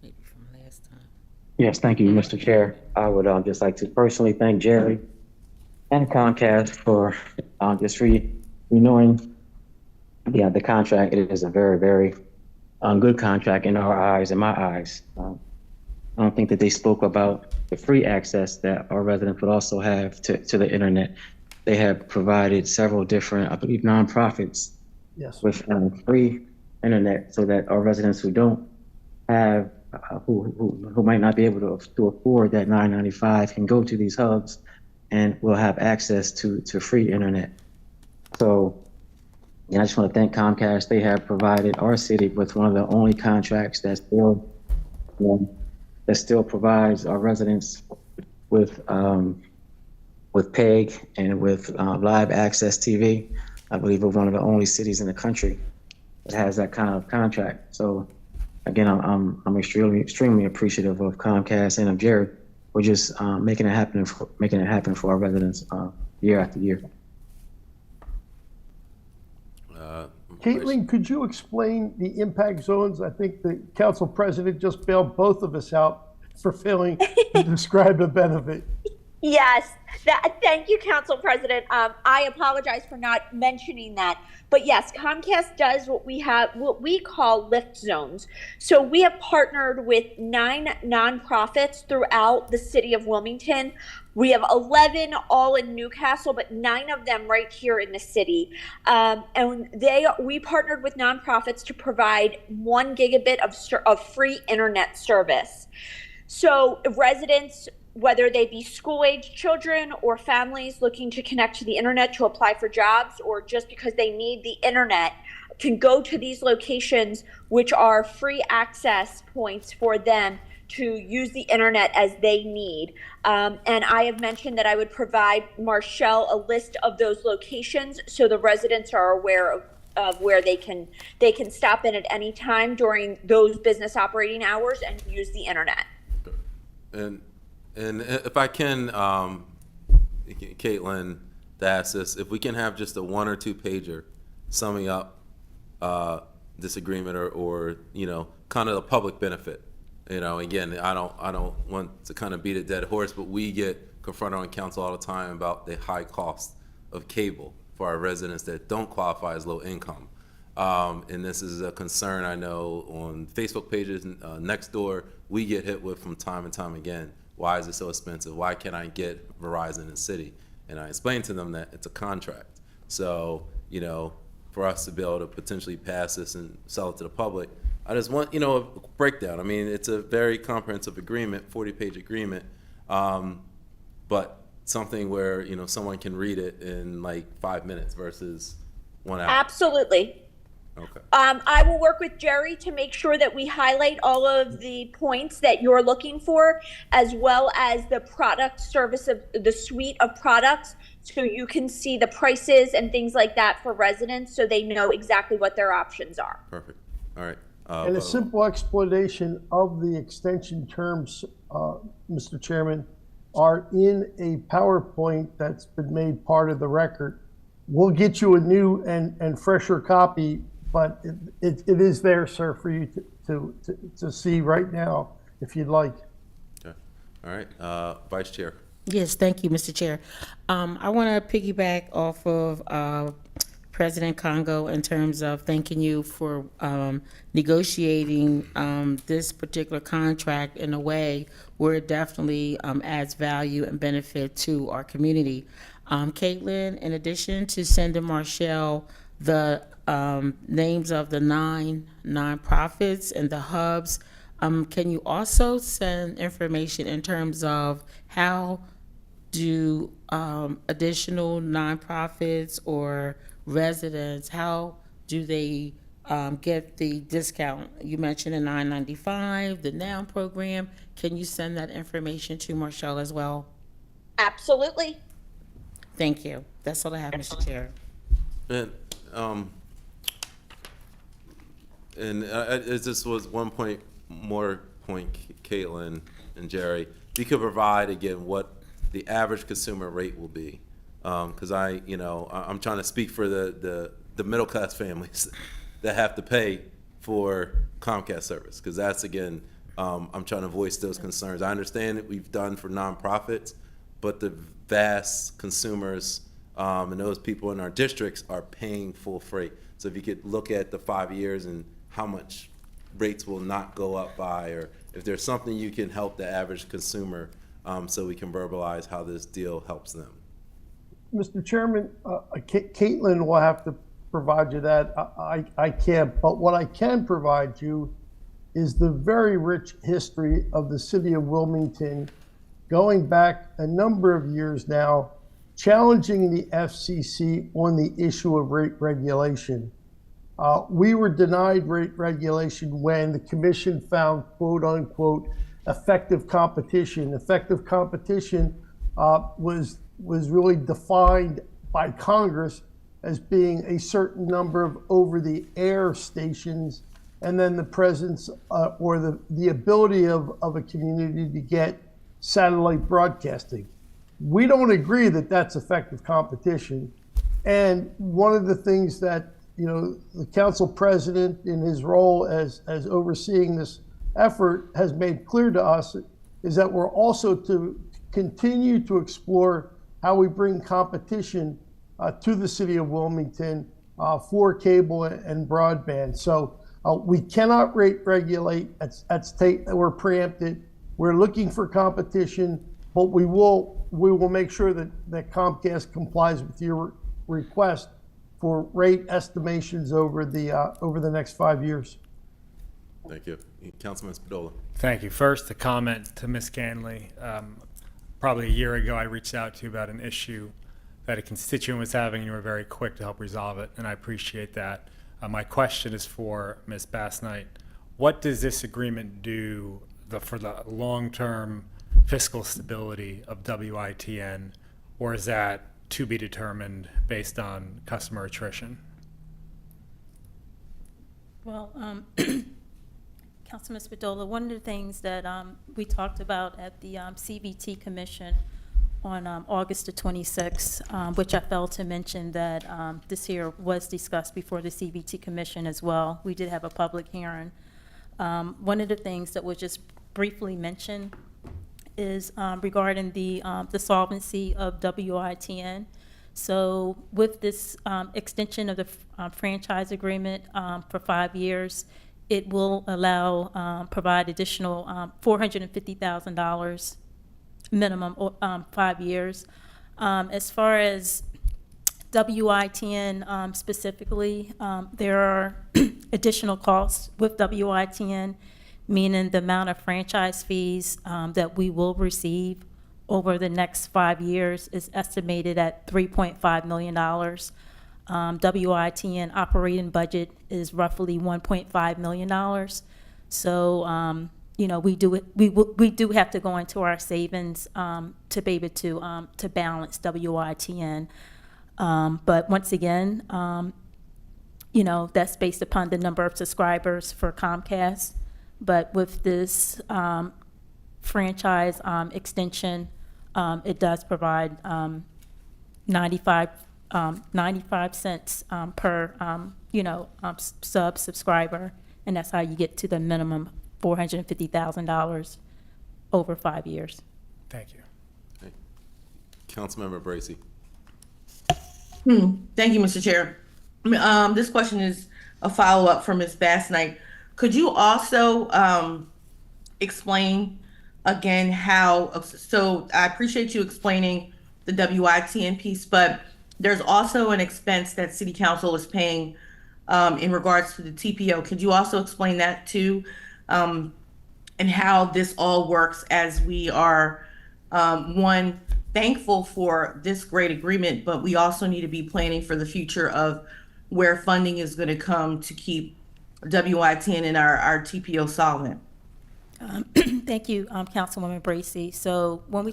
Maybe from last time. Yes, thank you, Mr. Chair. I would just like to personally thank Jerry and Comcast for just renewing the contract. It is a very, very good contract in our eyes, in my eyes. I don't think that they spoke about the free access that our residents would also have to the internet. They have provided several different, I believe, nonprofits Yes. with free internet so that our residents who don't have, who might not be able to afford that $9.95 can go to these hubs and will have access to free internet. So I just want to thank Comcast. They have provided our city with one of the only contracts that still provides our residents with PEG and with live access TV. I believe we're one of the only cities in the country that has that kind of contract. So again, I'm extremely appreciative of Comcast and of Jerry for just making it happen for our residents year after year. Caitlin, could you explain the impact zones? I think the council president just bailed both of us out for failing to describe the benefit. Yes, thank you, Council President. I apologize for not mentioning that. But yes, Comcast does what we call lift zones. So we have partnered with 9 nonprofits throughout the city of Wilmington. We have 11 all in Newcastle, but 9 of them right here in the city. And we partnered with nonprofits to provide 1 gigabit of free internet service. So residents, whether they be school-age children or families looking to connect to the internet to apply for jobs or just because they need the internet, can go to these locations, which are free access points for them to use the internet as they need. And I have mentioned that I would provide Marshall a list of those locations so the residents are aware of where they can stop in at any time during those business operating hours and use the internet. And if I can, Caitlin, to ask this, if we can have just a 1 or 2 pager summing up this agreement or kind of the public benefit. Again, I don't want to kind of beat a dead horse, but we get confronted on council all the time about the high cost of cable for our residents that don't qualify as low income. And this is a concern I know on Facebook pages, next door, we get hit with from time and time again. Why is it so expensive? Why can't I get Verizon in the city? And I explain to them that it's a contract. So, for us to be able to potentially pass this and sell it to the public, I just want, a breakdown. I mean, it's a very comprehensive agreement, 40-page agreement, but something where, someone can read it in like 5 minutes versus 1 hour. Absolutely. Okay. I will work with Jerry to make sure that we highlight all of the points that you're looking for, as well as the product service of the suite of products, so you can see the prices and things like that for residents, so they know exactly what their options are. Perfect. All right. And a simple explanation of the extension terms, Mr. Chairman, are in a PowerPoint that's been made part of the record. We'll get you a new and fresher copy, but it is there, sir, for you to see right now, if you'd like. Okay. All right. Vice Chair. Yes, thank you, Mr. Chair. I want to piggyback off of President Congo in terms of thanking you for negotiating this particular contract in a way where it definitely adds value and benefit to our community. Caitlin, in addition to sending Marshall the names of the 9 nonprofits and the hubs, can you also send information in terms of how do additional nonprofits or residents, how do they get the discount? You mentioned the $9.95, the NOW program. Can you send that information to Marshall as well? Absolutely. Thank you. That's all I have, Mr. Chair. And this was one point, Caitlin and Jerry, you could provide again what the average consumer rate will be, because I'm trying to speak for the middle class families that have to pay for Comcast service, because that's again, I'm trying to voice those concerns. I understand that we've done for nonprofits, but the vast consumers and those people in our districts are paying full freight. So if you could look at the 5 years and how much rates will not go up by, or if there's something you can help the average consumer, so we can verbalize how this deal helps them. Mr. Chairman, Caitlin will have to provide you that. I can't, but what I can provide you is the very rich history of the city of Wilmington, going back a number of years now, challenging the FCC on the issue of rate regulation. We were denied rate regulation when the commission found quote unquote effective competition. Effective competition was really defined by Congress as being a certain number of over-the-air stations, and then the presence or the ability of a community to get satellite broadcasting. We don't agree that that's effective competition. And one of the things that the council president in his role as overseeing this effort has made clear to us is that we're also to continue to explore how we bring competition to the city of Wilmington for cable and broadband. So we cannot rate regulate. We're preempted. We're looking for competition, but we will make sure that Comcast complies with your request for rate estimations over the next 5 years. Thank you. Councilman Spadola. Thank you. First, a comment to Ms. Ganley. Probably a year ago, I reached out to you about an issue that a constituent was having, and you were very quick to help resolve it, and I appreciate that. My question is for Ms. Bass Knight. What does this agreement do for the long-term fiscal stability of WITN, or is that to be determined based on customer attrition? Well, Councilman Spadola, one of the things that we talked about at the CBT Commission on August the 26th, which I failed to mention that this here was discussed before the CBT Commission as well. We did have a public hearing. One of the things that was just briefly mentioned is regarding the solvency of WITN. So with this extension of the franchise agreement for 5 years, it will allow, provide additional $450,000 minimum 5 years. As far as WITN specifically, there are additional costs with WITN, meaning the amount of franchise fees that we will receive over the next 5 years is estimated at $3.5 million. WITN operating budget is roughly $1.5 million. So, you know, we do have to go into our savings to be able to balance WITN. But once again, you know, that's based upon the number of subscribers for Comcast. But with this franchise extension, it does provide 95 cents per you know, subscriber, and that's how you get to the minimum $450,000 over 5 years. Thank you. Councilmember Bracy. Thank you, Mr. Chair. This question is a follow-up from Ms. Bass Knight. Could you also explain again how, so I appreciate you explaining the WITN piece, but there's also an expense that City Council is paying in regards to the TPO. Could you also explain that too, and how this all works as we are, one, thankful for this great agreement, but we also need to be planning for the future of where funding is going to come to keep WITN and our TPO solvent. Thank you, Councilwoman Bracy. So when we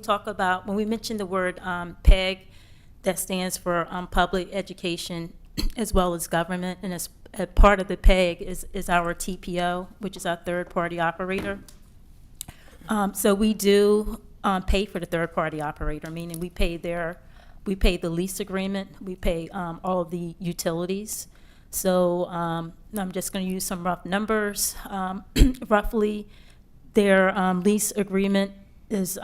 mention the word PEG, that stands for public education as well as government, and as a part of the PEG is our TPO, which is our third-party operator. So we do pay for the third-party operator, meaning we pay the lease agreement, we pay all of the utilities. So I'm just going to use some rough numbers. Roughly, their lease agreement is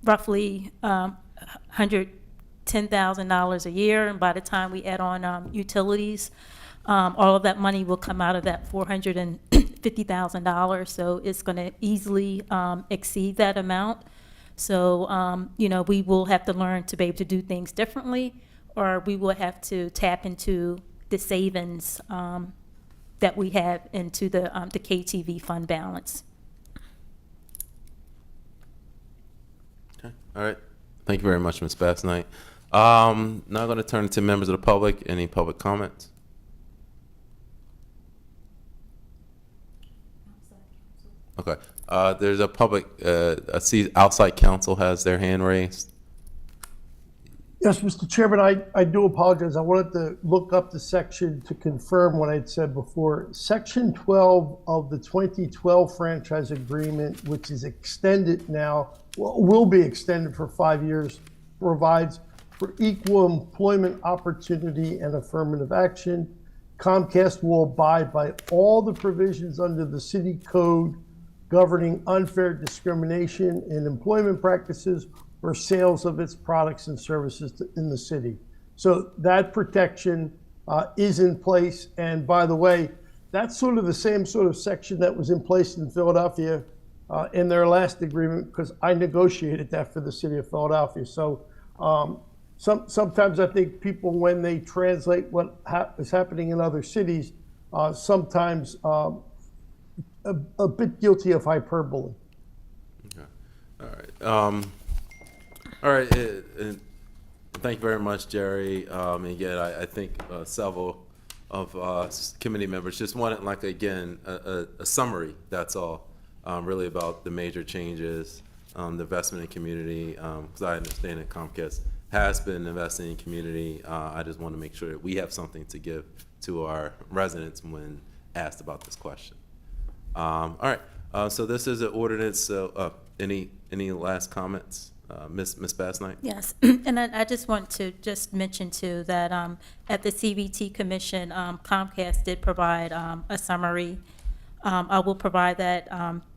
roughly $110,000 a year, and by the time we add on utilities, all of that money will come out of that $450,000. So it's going to easily exceed that amount. So you know, we will have to learn to be able to do things differently, or we will have to tap into the savings that we have into the KTV fund balance. Okay. All right. Thank you very much, Ms. Bass Knight. Now I'm going to turn to members of the public. Any public comments? Okay. There's a public, I see outside counsel has their hand raised. Yes, Mr. Chairman, I do apologize. I wanted to look up the section to confirm what I'd said before. Section 12 of the 2012 franchise agreement, which is extended now, will be extended for 5 years, provides for equal employment opportunity and affirmative action. Comcast will abide by all the provisions under the city code governing unfair discrimination in employment practices or sales of its products and services in the city. So that protection is in place. And by the way, that's sort of the same sort of section that was in place in Philadelphia in their last agreement, because I negotiated that for the city of Philadelphia. So sometimes I think people, when they translate what is happening in other cities, sometimes a bit guilty of hyperbole. Okay. All right. All right. Thank you very much, Jerry. Again, I think several of committee members just wanted, like, again, a summary. That's all. really about the major changes, the investment in community, because I understand that Comcast has been investing in community. I just want to make sure that we have something to give to our residents when asked about this question. All right, so this is an ordinance, so any last comments? Ms. Bass Knight? Yes, and I just want to just mention too that at the CVT Commission, Comcast did provide a summary. I will provide that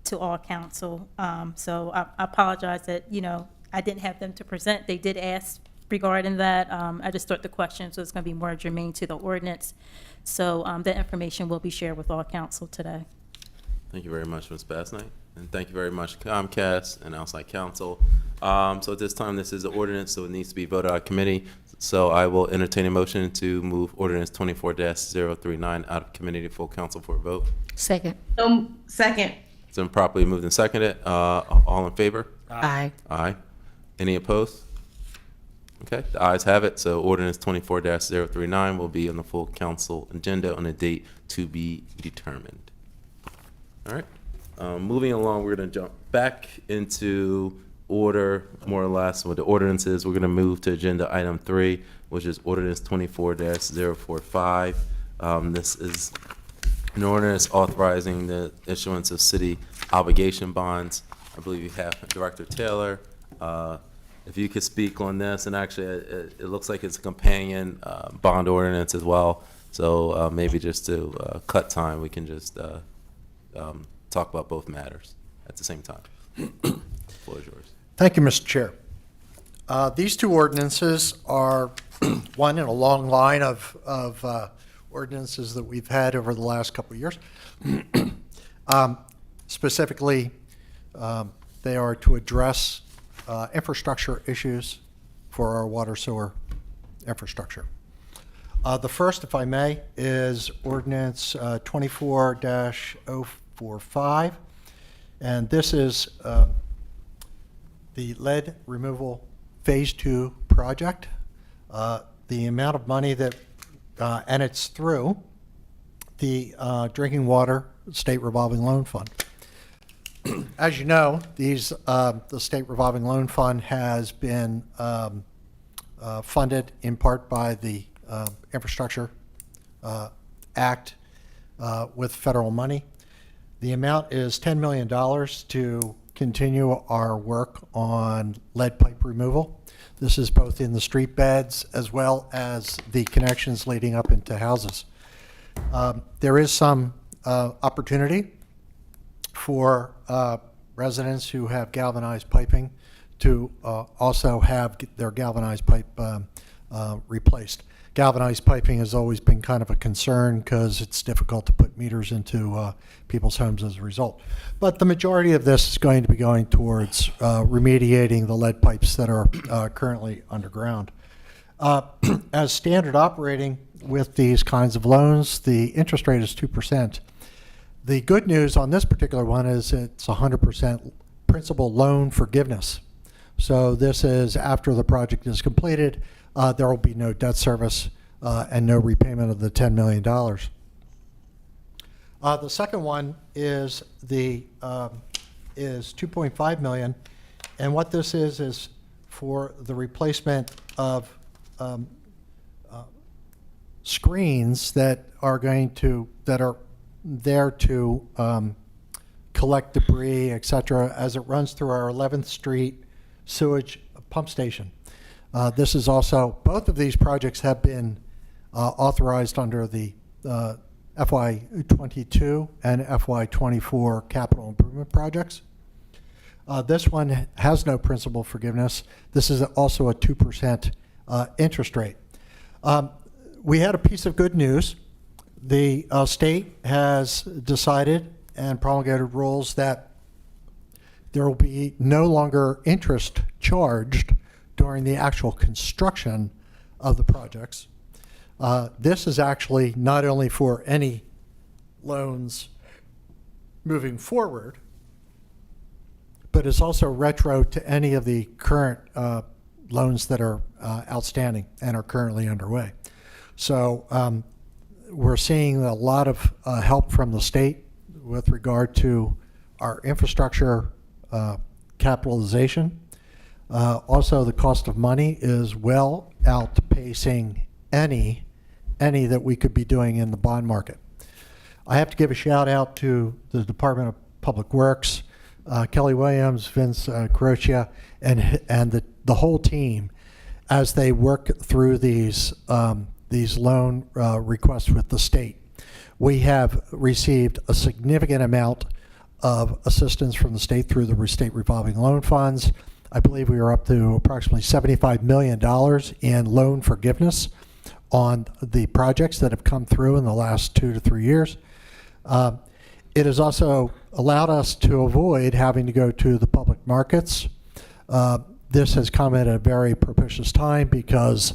to all council. So I apologize that, I didn't have them to present. They did ask regarding that. I just thought the questions was going to be more germane to the ordinance. So the information will be shared with all council today. Thank you very much, Ms. Bass Knight. And thank you very much, Comcast and outside counsel. So at this time, this is an ordinance, so it needs to be voted out of committee. So I will entertain a motion to move ordinance 24-039 out of committee to full council for a vote. Second. Second. It's been properly moved and seconded. All in favor? Aye. Aye. Any opposed? Okay, the ayes have it. So ordinance 24-039 will be on the full council agenda on a date to be determined. All right. Moving along, we're going to jump back into order, more or less, with the ordinances. We're going to move to agenda item 3, which is ordinance 24-045. This is an ordinance authorizing the issuance of city obligation bonds. I believe you have Director Taylor. If you could speak on this, and actually it looks like it's a companion bond ordinance as well. So maybe just to cut time, we can just talk about both matters at the same time. The floor is yours. Thank you, Mr. Chair. These two ordinances are one in a long line of ordinances that we've had over the last couple of years. Specifically, they are to address infrastructure issues for our water sewer infrastructure. The first, if I may, is ordinance 24-045, and this is the lead removal Phase 2 project. The amount of money that, and it's through the Drinking Water State Revolving Loan Fund. As you know, the State Revolving Loan Fund has been funded in part by the Infrastructure Act with federal money. The amount is $10 million to continue our work on lead pipe removal. This is both in the street beds as well as the connections leading up into houses. There is some opportunity for residents who have galvanized piping to also have their galvanized pipe replaced. Galvanized piping has always been kind of a concern because it's difficult to put meters into people's homes as a result. But the majority of this is going to be going towards remediating the lead pipes that are currently underground. As standard operating with these kinds of loans, the interest rate is 2%. The good news on this particular one is it's 100% principal loan forgiveness. So this is after the project is completed, there will be no debt service and no repayment of the $10 million. The second one is the is $2.5 million, and what this is for the replacement of screens that are there to collect debris, et cetera, as it runs through our 11th Street sewage pump station. This is also, both of these projects have been authorized under the FY22 and FY24 capital improvement projects. This one has no principal forgiveness. This is also a 2% interest rate. We had a piece of good news. The state has decided and promulgated rules that there will be no longer interest charged during the actual construction of the projects. This is actually not only for any loans moving forward, but it's also retro to any of the current loans that are outstanding and are currently underway. So we're seeing a lot of help from the state with regard to our infrastructure capitalization. Also, the cost of money is well outpacing any that we could be doing in the bond market. I have to give a shout out to the Department of Public Works, Kelly Williams, Vince Crocia, and the whole team as they work through these loan requests with the state. We have received a significant amount of assistance from the state through the state revolving loan funds. I believe we are up to approximately $75 million in loan forgiveness on the projects that have come through in the last 2 to 3 years. It has also allowed us to avoid having to go to the public markets. This has come at a very propitious time because,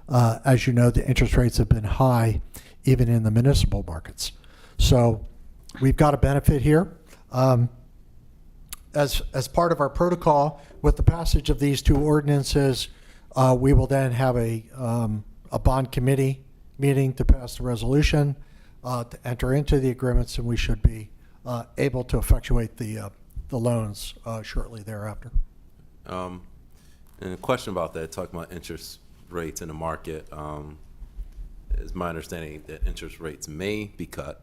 as you know, the interest rates have been high even in the municipal markets. So we've got a benefit here. As part of our protocol, with the passage of these two ordinances, we will then have a bond committee meeting to pass the resolution, to enter into the agreements, and we should be able to effectuate the loans shortly thereafter. And a question about that, talking about interest rates in the market, is my understanding that interest rates may be cut,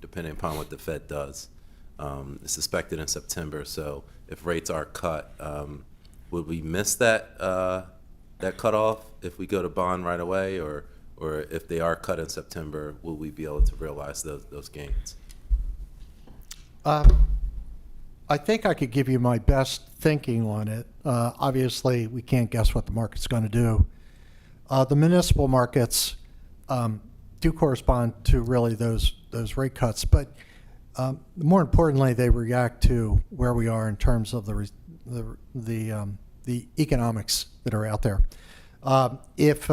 depending upon what the Fed does. It's suspected in September, so if rates are cut, would we miss that cutoff if we go to bond right away, or if they are cut in September, will we be able to realize those gains? I think I could give you my best thinking on it. Obviously, we can't guess what the market's going to do. The municipal markets do correspond to really those rate cuts, but more importantly, they react to where we are in terms of the economics that are out there. If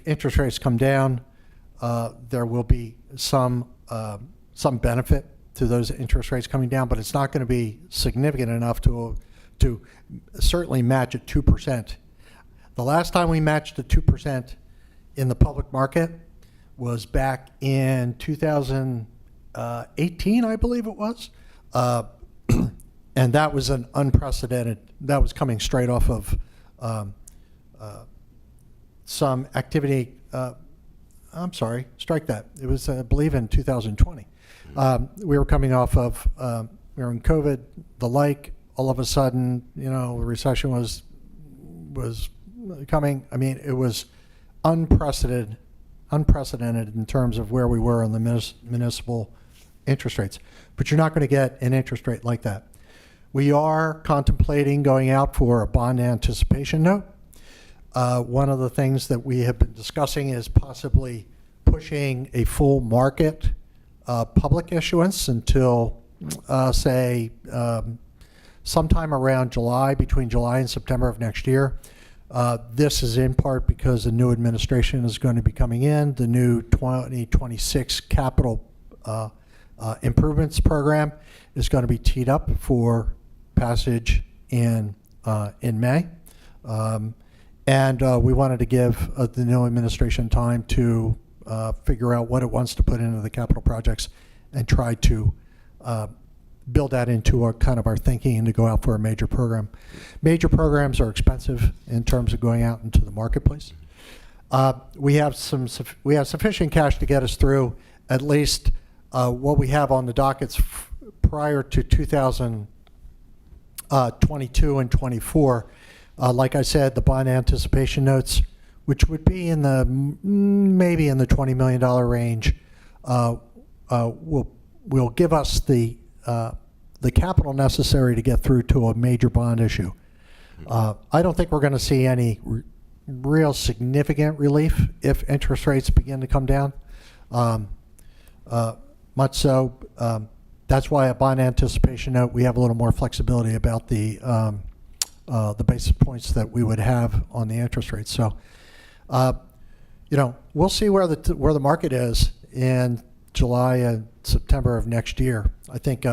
interest rates come down, there will be some benefit to those interest rates coming down, but it's not going to be significant enough to certainly match at 2%. The last time we matched at 2% in the public market was back in 2018, I believe it was. And that was an unprecedented, that was coming straight off of some activity. I'm sorry, strike that. It was, I believe, in 2020. We were coming off of, we were in COVID, the like. All of a sudden, you know, the recession was coming. I mean, it was unprecedented in terms of where we were in the municipal interest rates. But you're not going to get an interest rate like that. We are contemplating going out for a bond anticipation note. One of the things that we have been discussing is possibly pushing a full market public issuance until, say, sometime around July, between July and September of next year. This is in part because the new administration is going to be coming in. The new 2026 capital improvements program is going to be teed up for passage in May. And we wanted to give the new administration time to figure out what it wants to put into the capital projects and try to build that into our kind of our thinking and to go out for a major program. Major programs are expensive in terms of going out into the marketplace. We have sufficient cash to get us through at least what we have on the dockets prior to 2022 and 24. Like I said, the bond anticipation notes, which would be in the maybe in the $20 million range, will give us the capital necessary to get through to a major bond issue. I don't think we're going to see any real significant relief if interest rates begin to come down. Much so, that's why a bond anticipation note, we have a little more flexibility about the basis points that we would have on the interest rates. So, you know, we'll see where the market is in July and September of next year. I think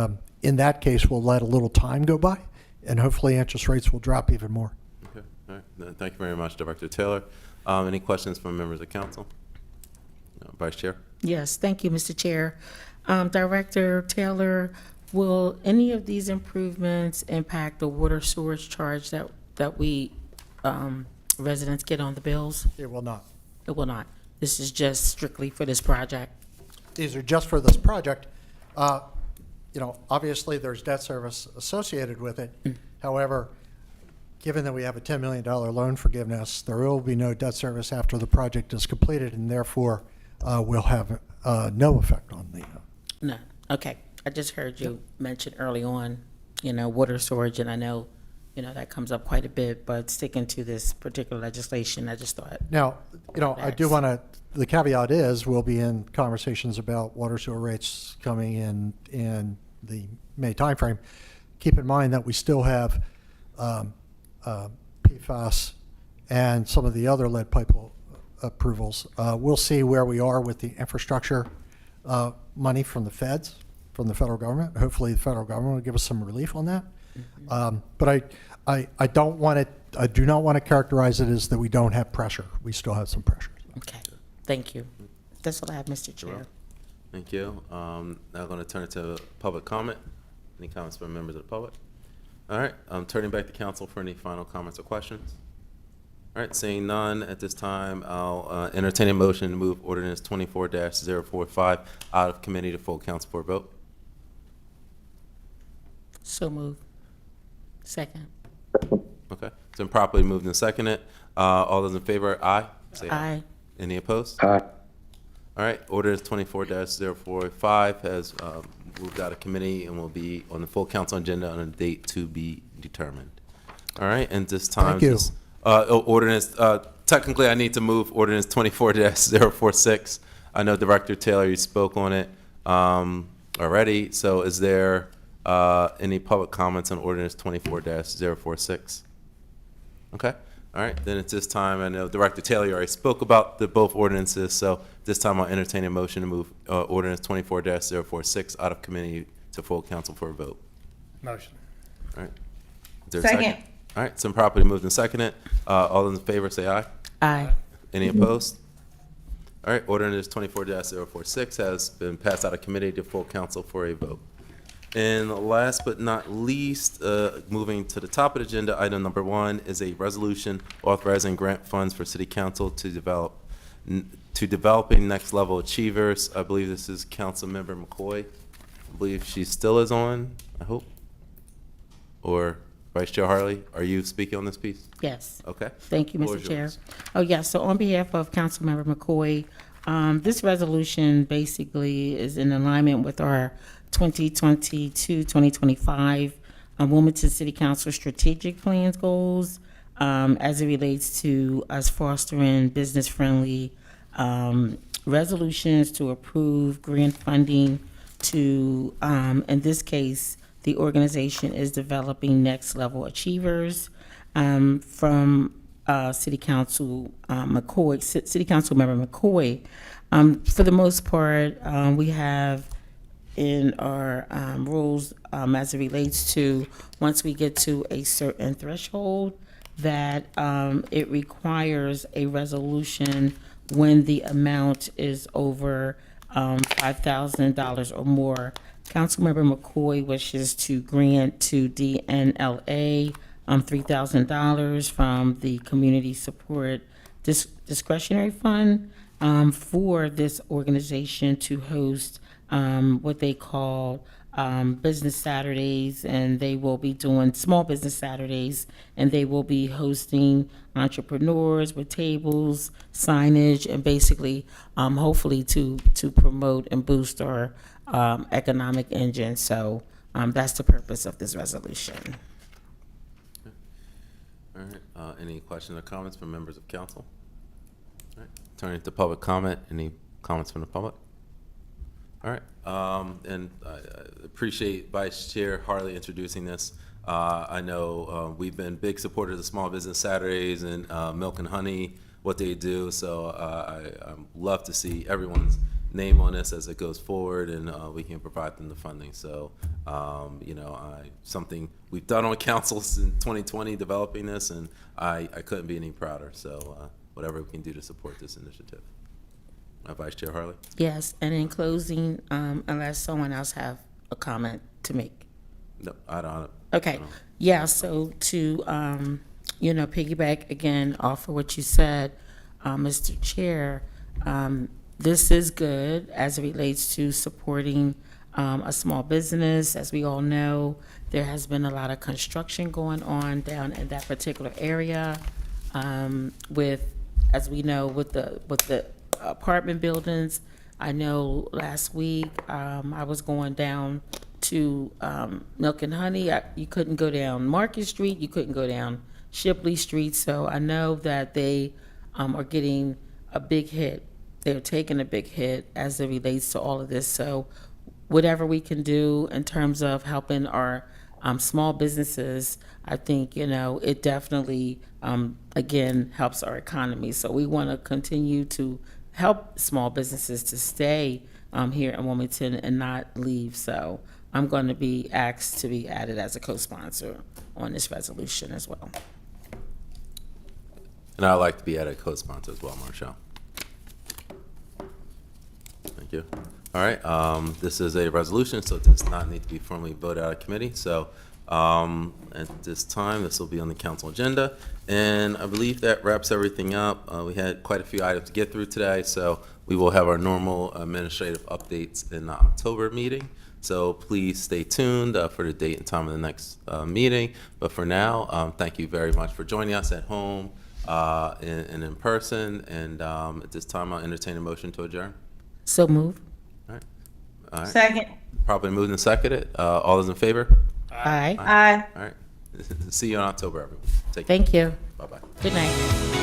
in that case, we'll let a little time go by, and hopefully interest rates will drop even more. Okay, all right. Thank you very much, Director Taylor. Any questions from members of council? Vice Chair? Yes, thank you, Mr. Chair. Director Taylor, Will any of these improvements impact the water storage charge that we, residents get on the bills? It will not. It will not. This is just strictly for this project. These are just for this project. You know, obviously, there's debt service associated with it. However, given that we have a $10 million loan forgiveness, there will be no debt service after the project is completed, and therefore, will have no effect on the, No, okay. I just heard you mention early on, water storage, and I know, that comes up quite a bit, but sticking to this particular legislation, I just thought, Now, I do want to, the caveat is, we'll be in conversations about water sewer rates coming in the May timeframe. Keep in mind that we still have PFAS and some of the other lead pipe approvals. We'll see where we are with the infrastructure money from the feds, from the federal government. Hopefully, the federal government will give us some relief on that. But I don't want it, I do not want to characterize it as that we don't have pressure. We still have some pressure. okay, thank you. That's all I have, Mr. Chair. Thank you. Now going to turn it to public comment. Any comments from members of the public? All right, turning back to council for any final comments or questions. All right, seeing none at this time, I'll entertain a motion to move ordinance 24-045 out of committee to full council for a vote. So move. Second. Okay, it's been properly moved and seconded. All those in favor, aye? Say Aye. Any opposed? Aye. All right, ordinance 24-045 has moved out of committee and will be on the full council agenda on a date to be determined. All right, and this time. Thank you. Ordinance, technically I need to move ordinance 24-046. I know Director Taylor, you spoke on it already, so is there any public comments on ordinance 24-046? Okay. All right, then at this time, I know Director Taylor already spoke about both ordinances, so this time I'll entertain a motion to move ordinance 24-046 out of committee to full council for a vote. Motion. All right. Is there a Second. All right, some properly moved and seconded. All those in favor say aye. Aye. Any opposed? All right, ordinance 24-046 has been passed out of committee to full council for a vote. And last but not least, moving to the top of the agenda, item number 1 is a resolution authorizing grant funds for city council to developing next level achievers. I believe this is Councilmember McCoy. I believe she still is on, I hope. Or Vice Chair Harley, are you speaking on this piece? Yes. Okay. Thank you, Floor Mr. is Chair. yours. Oh, yes, so on behalf of Councilmember McCoy, this resolution basically is in alignment with our 2022-2025 Wilmington City Council strategic plans goals as it relates to us fostering business-friendly resolutions to approve grant funding to, in this case, the organization is developing next level achievers from City Council McCoy, City Council Member McCoy. For the most part, we have in our rules as it relates to once we get to a certain threshold that it requires a resolution when the amount is over $5,000 or more. Councilmember McCoy wishes to grant to DNLA $3,000 from the Community Support Discretionary Fund for this organization to host what they call Business Saturdays, and they will be doing Small Business Saturdays, and they will be hosting entrepreneurs with tables, signage, and basically, hopefully to promote and boost our economic engine. So that's the purpose of this resolution. All right, any questions or comments from members of council? All right, turning to public comment, any comments from the public? All right, and I appreciate Vice Chair Harley introducing this. I know we've been big supporters of Small Business Saturdays and Milk and Honey, what they do, so I love to see everyone's name on this as it goes forward, and we can provide them the funding. So, something we've done on council since 2020, developing this, and I couldn't be any prouder. So, whatever we can do to support this initiative. Vice Chair Harley. Yes, and in closing, unless someone else have a comment to make? No, I don't. Okay, yeah, so to, piggyback again off of what you said, Mr. Chair, this is good as it relates to supporting a small business. As we all know, there has been a lot of construction going on down in that particular area. With, as we know, with the apartment buildings. I know last week, I was going down to Milk and Honey. You couldn't go down Market Street, you couldn't go down Shipley Street. So I know that they are getting a big hit. They're taking a big hit as it relates to all of this. So whatever we can do in terms of helping our small businesses, I think, it definitely, again, helps our economy. So we want to continue to help small businesses to stay here in Wilmington and not leave. So I'm going to be asked to be added as a co-sponsor on this resolution as well. And I'd like to be at a co-sponsor as well, Marshall. Thank you. All right, this is a resolution, so it does not need to be formally voted out of committee. So at this time, this will be on the council agenda. And I believe that wraps everything up. We had quite a few items to get through today, so we will have our normal administrative updates in the October meeting. So please stay tuned for the date and time of the next meeting. But for now, thank you very much for joining us at home and in person. And at this time, I'll entertain a motion to adjourn. So move. All right. Second. Probably moved and seconded. All those in favor? Aye. Aye. All right. See you in October, everyone. Take care. Thank you. Bye-bye. Good night.